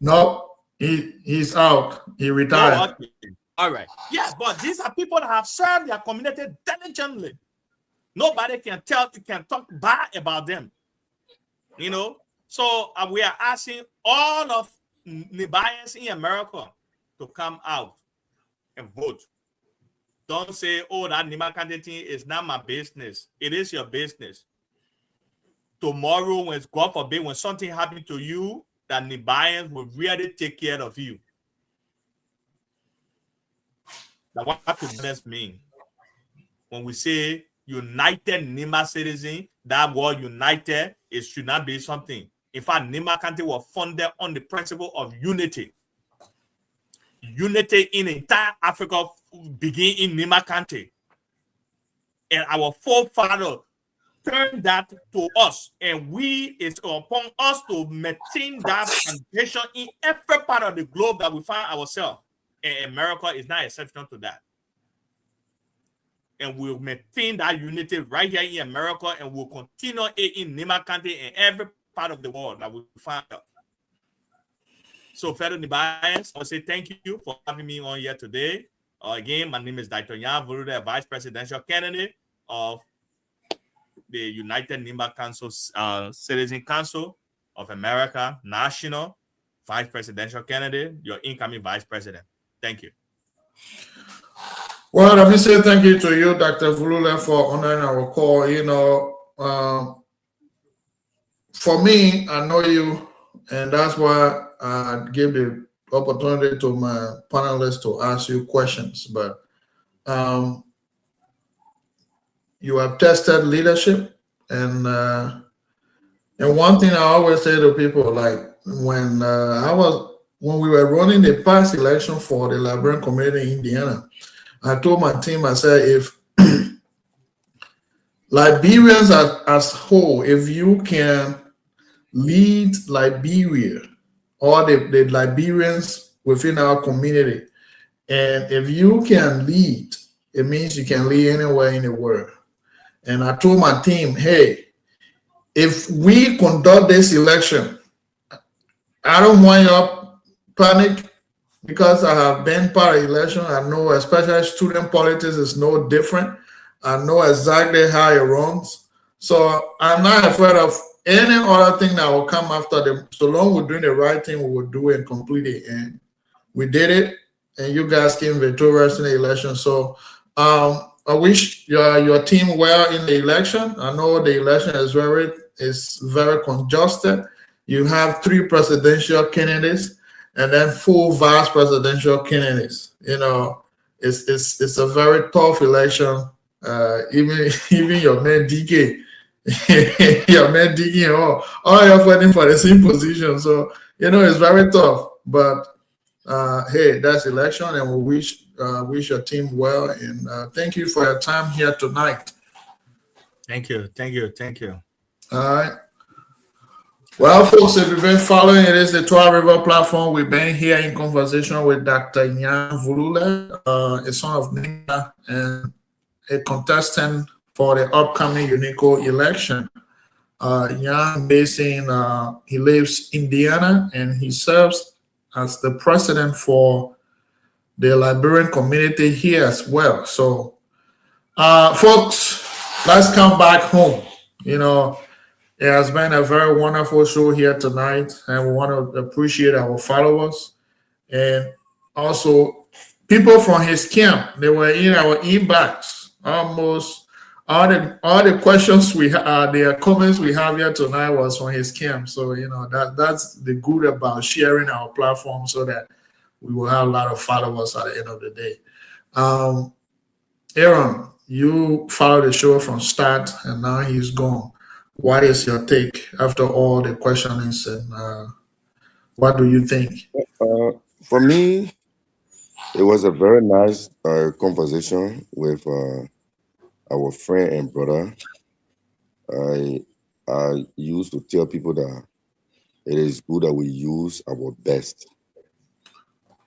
No, he's out. He retired. Oh, okay. All right. Yeah, but these are people that have served their community diligently. Nobody can talk bad about them. So we are asking all of Nibayans in America to come out and vote. Don't say, oh, that Nima candidate is not my business. It is your business. Tomorrow, when God forbid, when something happens to you, that Nibayans will really take care of you. Now, what does this mean? When we say United Nima citizen, that word united, it should not be something. In fact, Nima country was founded on the principle of unity. Unity in entire Africa begin in Nima country. And our forefathers turned that to us. And it's upon us to maintain that foundation in every part of the globe that we find ourselves. And America is not exceptional to that. And we'll maintain that unity right here in America, and we'll continue it in Nima country and every part of the world that we find out. So, fellow Nibayans, I want to say thank you for having me on here today. Again, my name is Dr. Yan Vurude, Vice Presidential Candidate of the United Nima Council, Citizen Council of America, National Vice Presidential Candidate, your incoming Vice President. Thank you. Well, let me say thank you to you, Dr. Vulule, for honoring our call. For me, I know you, and that's why I give the opportunity to my panelists to ask you questions. But you have tested leadership, and one thing I always say to people, like when we were running the past election for the Liberian community in Indiana, I told my team, I said, if Liberians as whole, if you can lead Liberia, or the Liberians within our community, and if you can lead, it means you can lead anywhere in the world. And I told my team, hey, if we conduct this election, I don't want you to panic, because I have been part of election. I know, especially student politics is no different. I know exactly how it runs. So I'm not afraid of any other thing that will come after them. So long we're doing the right thing, we will do it completely. And we did it, and you guys came victorious in the election. So I wish your team well in the election. I know the election is very congested. You have 3 presidential candidates, and then 4 vice presidential candidates. It's a very tough election. Even your man DK, all you're fighting for the same position. So it's very tough. But hey, that's election, and we wish your team well. And thank you for your time here tonight. Thank you. All right. Well, folks, if you've been following, it is the Twah River platform. We've been here in conversation with Dr. Yan Vulule, a son of Nima and a contestant for the upcoming UNICO election. Yan, he lives in Indiana, and he serves as the president for the Liberian community here as well. So Folks, let's come back home. You know, it has been a very wonderful show here tonight, and we want to appreciate our followers and also people from his camp. They were in our inbox. Almost all the questions the comments we have here tonight was from his camp. So that's the good about sharing our platform, so that we will have a lot of followers at the end of the day. Aaron, you followed the show from start, and now he's gone. What is your take after all the questionings, and what do you think? For me, it was a very nice conversation with our friend and brother. I used to tell people that it is good that we use our best.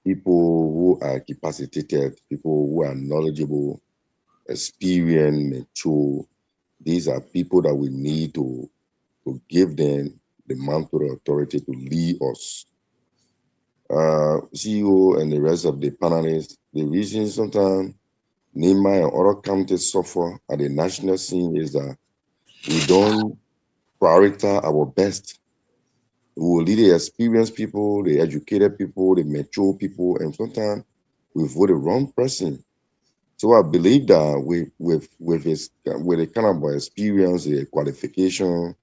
People who are capacitated, people who are knowledgeable, experienced, mature. These are people that we need to give them the mantle of authority to lead us. CEO and the rest of the panelists, the reason sometimes Nima and other counties suffer at the national scene is that we don't prioritize our best. We will lead the experienced people, the educated people, the mature people, and sometimes we vote the wrong person. So I believe that with the kind of experience, a qualification,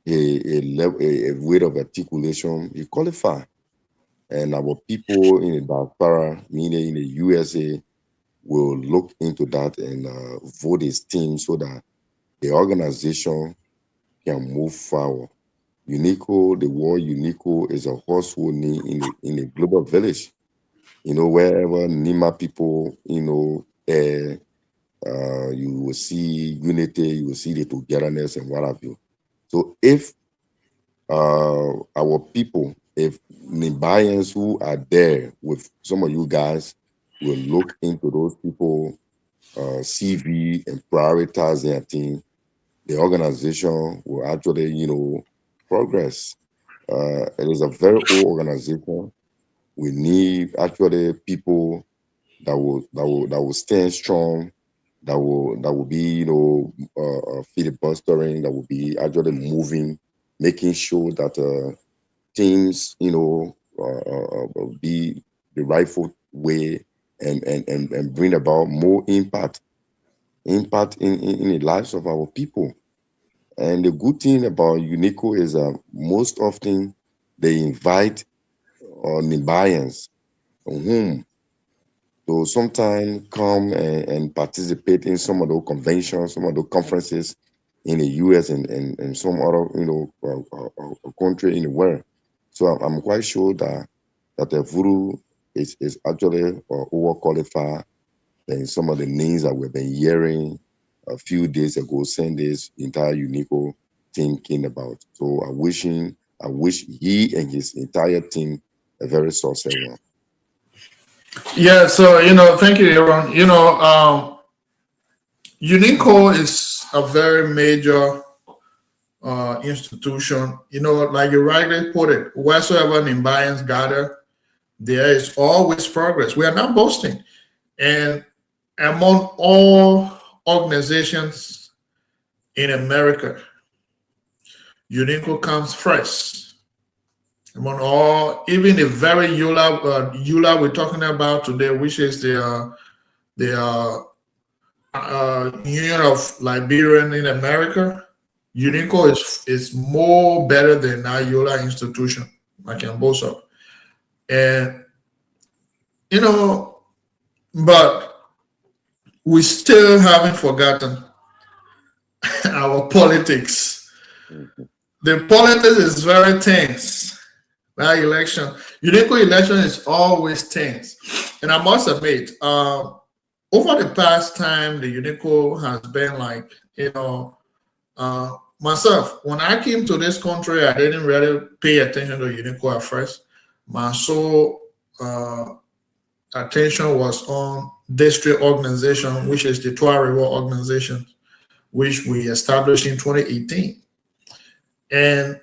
a way of articulation, he qualify. And our people in the diaspora, meaning in the USA, will look into that and vote his team so that the organization can move forward. UNICO, the word UNICO is a household name in the global village. Wherever Nima people, you will see unity, you will see the togetherness and what have you. So if our people, if Nibayans who are there with some of you guys will look into those people CV and prioritize their team, the organization will actually, progress. It is a very old organization. We need actually people that will stand strong, that will be, filibustering, that will be actually moving, making sure that teams, be the rightful way and bring about more impact in the lives of our people. And the good thing about UNICO is most often they invite Nibayans whom to sometimes come and participate in some of those conventions, some of those conferences in the US and some other country in the world. So I'm quite sure that the Voodoo is actually overqualified than some of the names that we've been hearing a few days ago, saying this entire UNICO thinking about. So I wish he and his entire team a very successful one. Yeah, so thank you, Aaron. UNICO is a very major institution. Like you rightly put it, wheresoever Nimbayans gather, there is always progress. We are not boasting. And among all organizations in America, UNICO comes first. Among all, even the very EULA we're talking about today, which is the Union of Liberian in America, UNICO is more better than that EULA institution. I can boast of. And but we still haven't forgotten our politics. The politics is very tense. That election, UNICO election is always tense. And I must admit, over the past time, the UNICO has been like, myself, when I came to this country, I didn't really pay attention to UNICO at first. My sole attention was on district organization, which is the Twah River organization, which we established in 2018. And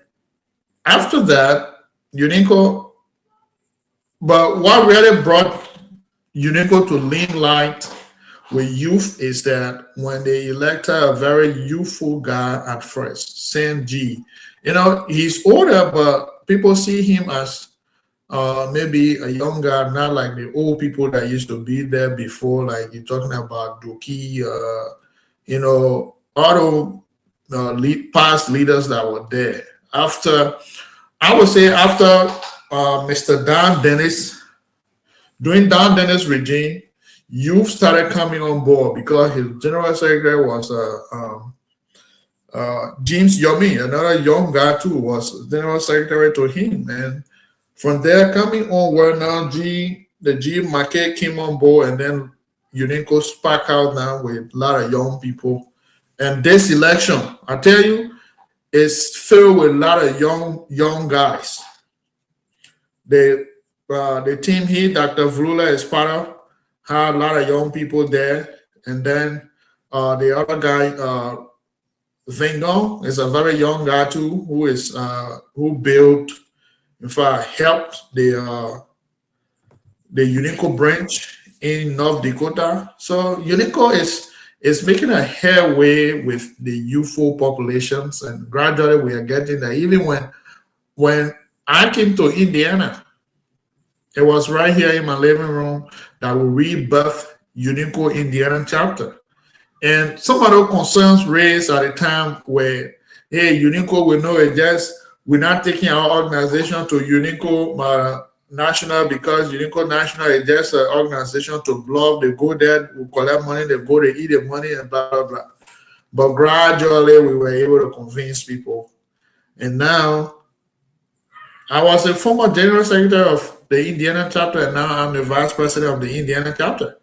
after that, UNICO, but what really brought UNICO to limelight with youth is that when they elected a very youthful guy at first, Sam G, he's older, but people see him as maybe a young guy, not like the old people that used to be there before, like you're talking about Duki, all the past leaders that were there. I would say after Mr. Don Dennis, during Don Dennis' regime, youth started coming on board because his general secretary was James Yomi, another young guy too, was general secretary to him. And from there, coming onward now, the G market came on board, and then UNINCO sparked out now with a lot of young people. And this election, I tell you, is filled with a lot of young guys. The team here, Dr. Vlula is part of, had a lot of young people there. And then the other guy, Vingon, is a very young guy too, who built, in fact, helped the UNINCO branch in North Dakota. So UNINCO is making a headway with the youthful populations, and gradually we are getting there. Even when I came to Indiana, it was right here in my living room that we rebirthed UNINCO Indiana chapter. And some of those concerns raised at the time where, hey, UNINCO, we know it just, we're not taking our organization to UNINCO National, because UNINCO National is just an organization to blow. They go there, we collect money, they go, they eat the money, and blah, blah, blah. But gradually, we were able to convince people. And now, I was a former general secretary of the Indiana chapter, and now I'm the vice president of the Indiana chapter.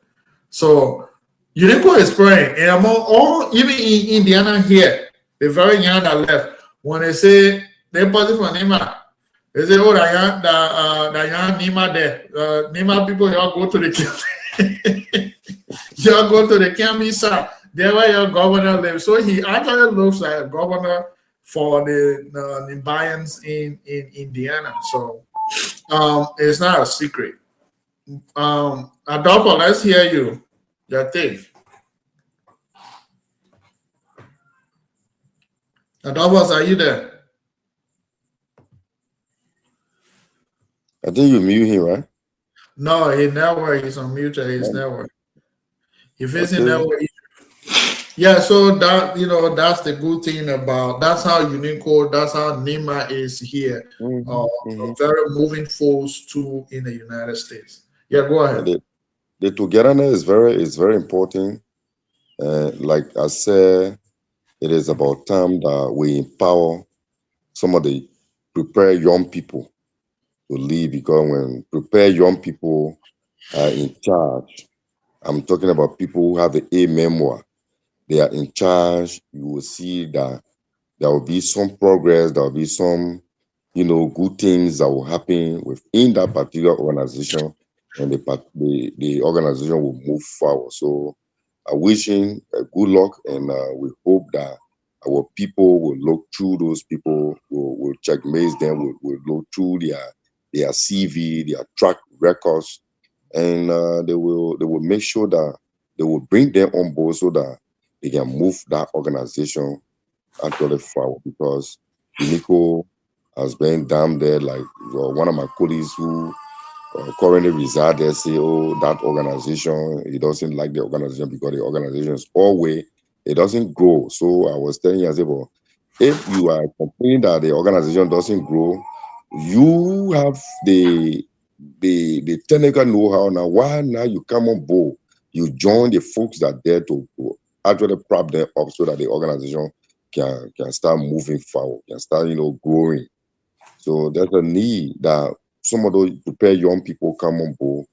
So, UNINCO is praying. And among all, even in Indiana here, the very young that left, when they say, they positive for Nima, they say, oh, that young Nima there. Nima people, y'all go to the camp. Y'all go to the camp inside. There where your governor lives. So he actually looks like a governor for the Nimbaians in Indiana. So it's not a secret. Adolfo, let's hear you. Your take. Adolfo, are you there? I think you mute him, right? No, he never. He's on mute. He's never. If it's in network, yeah. So that that's the good thing about, that's how UNINCO, that's how NEMA is here. A very moving force too in the United States. Yeah, go ahead. The togetherness is very important. Like I said, it is about time that we empower some of the prepared young people to lead, because when prepared young people are in charge, I'm talking about people who have the A memoir, they are in charge, you will see that there will be some progress, there will be some, good things that will happen within that particular organization, and the organization will move forward. So I wish him good luck, and we hope that our people will look through those people, will checkmate them, will look through their CV, their track records, and they will make sure that they will bring them on board so that they can move that organization actually forward. Because UNICO has been down there, like one of my colleagues who currently reside there say, oh, that organization, he doesn't like the organization because the organization is always, it doesn't grow. So I was telling you, I said, well, if you are complaining that the organization doesn't grow, you have the technical know-how now. Why now you come on board? You join the folks that are there to actually prop them up so that the organization can start moving forward, can start growing. So there's a need that some of those prepared young people come on board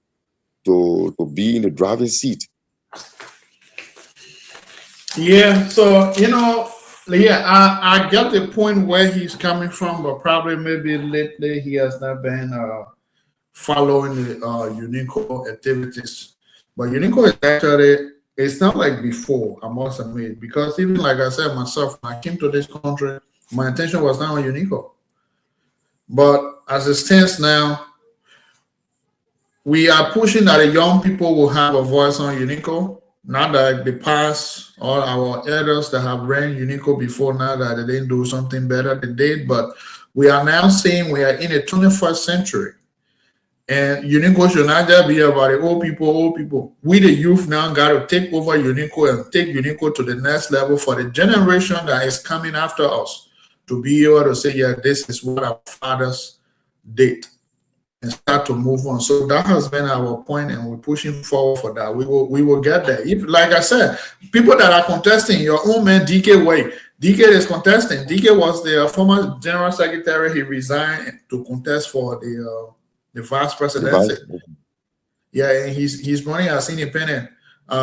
to be in the driving seat. Yeah, so I get the point where he's coming from, but probably maybe lately he has not been following the UNINCO activities. But UNINCO is actually, it's not like before, I must admit, because even like I said myself, when I came to this country, my attention was not on UNINCO. But as it stands now, we are pushing that the young people will have a voice on UNINCO. not that the past, all our elders that have ran Unico before, now that they didn't do something better, they did, but we are now saying we are in the 21st century. And Unico should not just be about the old people, old people. We, the youth, now got to take over Unico and take Unico to the next level for the generation that is coming after us to be able to say, yeah, this is what our fathers did, and start to move on. So that has been our point, and we're pushing forward for that. We will get there. If, like I said, people that are contesting, your own man DK Way, DK is contesting. DK was the former general secretary. He resigned to contest for the vice presidency. Yeah, and he's running as independent. We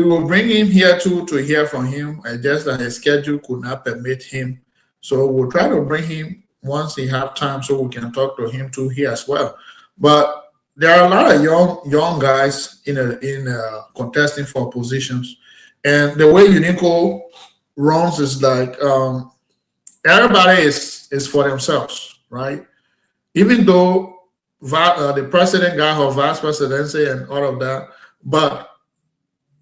will bring him here too to hear from him. Just that his schedule could not permit him, so we'll try to bring him once he have time, so we can talk to him too here as well. But there are a lot of young guys in contesting for positions, and the way Unico runs is like everybody is for themselves, right? Even though the president got her vice presidency and all of that, but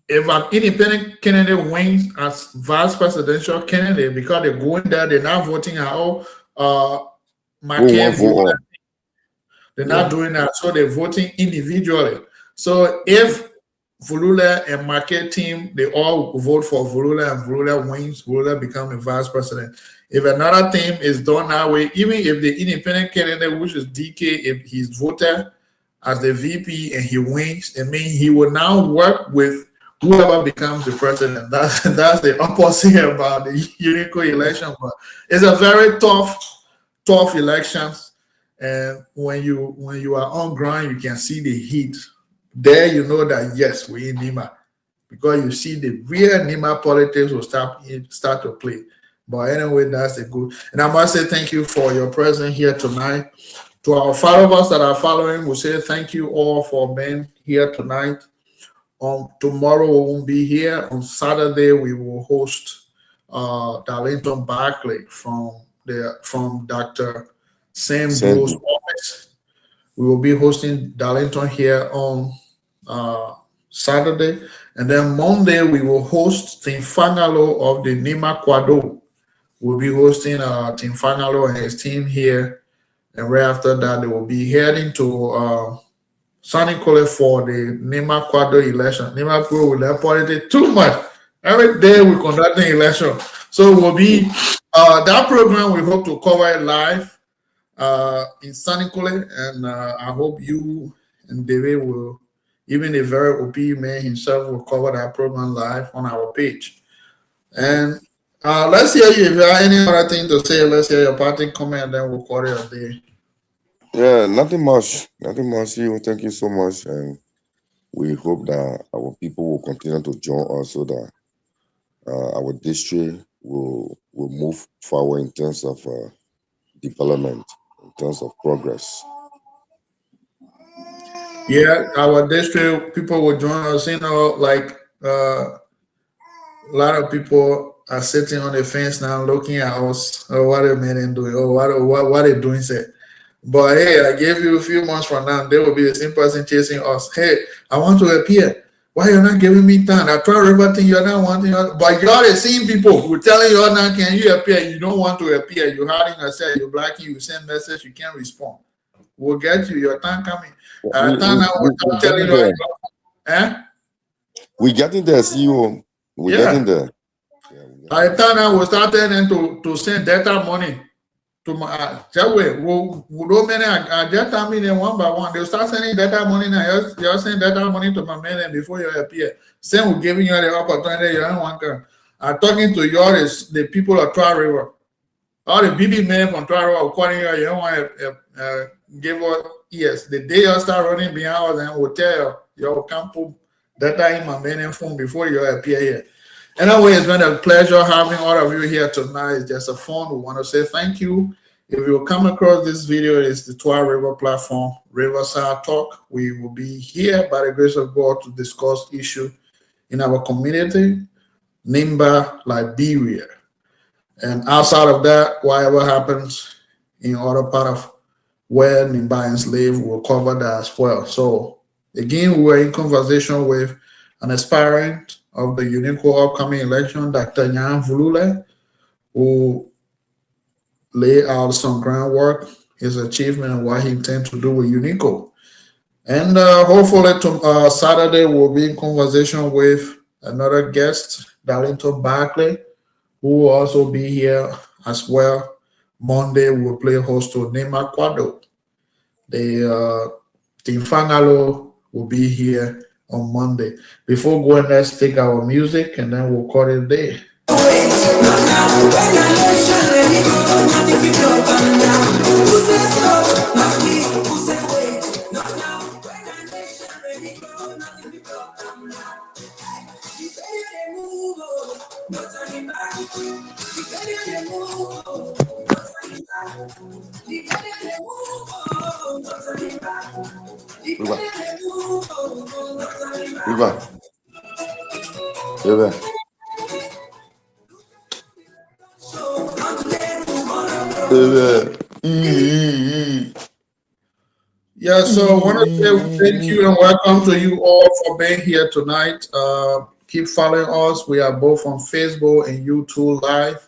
if an independent candidate wins as vice presidential candidate, because they're going there, they're not voting at all. They're not doing that, so they're voting individually. So if Vulula and Marquette team, they all vote for Vulula and Vulula wins, Vulula becomes a vice president. If another team is done that way, even if the independent candidate, which is DK, if he's voted as the VP and he wins, it means he will now work with whoever becomes the president. That's the opposite about the Unico election. But it's a very tough elections. And when you are on ground, you can see the heat. There you know that yes, we're in Nima. Because you see the real Nima politics will start to play. But anyway, that's a good. And I must say thank you for your presence here tonight. To our followers that are following, we say thank you all for being here tonight. Tomorrow we won't be here. On Saturday we will host Darlington Barkley from Dr. Sam Blue's office. We will be hosting Darlington here on Saturday, and then Monday we will host Tim Fangalo of the Nima Kwado. We'll be hosting Tim Fangalo and his team here, and right after that they will be heading to Sunny Cole for the Nima Kwado election. Nima Kwado will have politics too much. Every day we conduct an election, so we'll be that program. We hope to cover it live in Sunny Cole, and I hope you and David will, even the very OP man himself, will cover that program live on our page. And let's hear you. If you have any other thing to say, let's hear your parting comment, and then we'll call it a day. Yeah, nothing much. You, thank you so much, and we hope that our people will continue to join us so that our district will move forward in terms of development, in terms of progress. Yeah, our district people will join us. You know, like a lot of people are sitting on the fence now, looking at us. Oh, what are men doing? Oh, what they doing? Say, but hey, I gave you a few months from now, they will be the same person chasing us. Hey, I want to appear. Why you're not giving me time? I try everything, you're not wanting. But you're the same people who telling you now, can you appear? You don't want to appear. You're hiding yourself. You're blacking. You send message. You can't respond. We'll get you. Your time coming. Time now we'll start telling you. We're getting there, CEO. We're getting there. By the time now we'll start telling them to send data money to my that way. We'll many data money one by one. They'll start sending data money now. You're sending data money to my man, and before you appear, same we're giving you the opportunity. You don't want to. I'm talking to you, the people of Twah River. All the BB men from Twah River are calling you. You don't want to give us yes. The day you start running behind us, and we'll tell you can't put data in my man phone before you appear here. Anyway, it's been a pleasure having all of you here tonight. It's just a fun. We want to say thank you. If you come across this video, it's the Twah River platform, RiverSide Talk. We will be here by the grace of God to discuss issues in our community, Nimba, Liberia. And outside of that, whatever happens in other part of where Nimba enslaved, we'll cover that as well. So again, we're in conversation with an aspirant of the UNICO upcoming election, Dr. Nyan Vulule, who lay out some groundwork, his achievement, and what he intends to do with UNICO. And hopefully Saturday we'll be in conversation with another guest, Darlington Barkley, who will also be here as well. Monday we'll play host to Nema Kwado. The Team Fangalo will be here on Monday. Before going, let's take our music and then we'll call it a day. Yeah, so I want to say thank you and welcome to you all for being here tonight. Keep following us. We are both on Facebook and YouTube Live.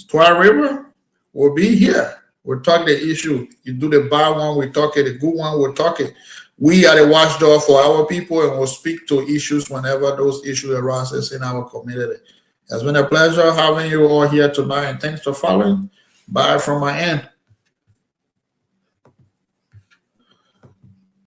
Twah River will be here. We'll talk the issue. You do the bad one, we talk it. The good one, we'll talk it. We are the watchdog for our people, and we'll speak to issues whenever those issues arise in our community. It's been a pleasure having you all here tonight, and thanks for following. Bye from my end.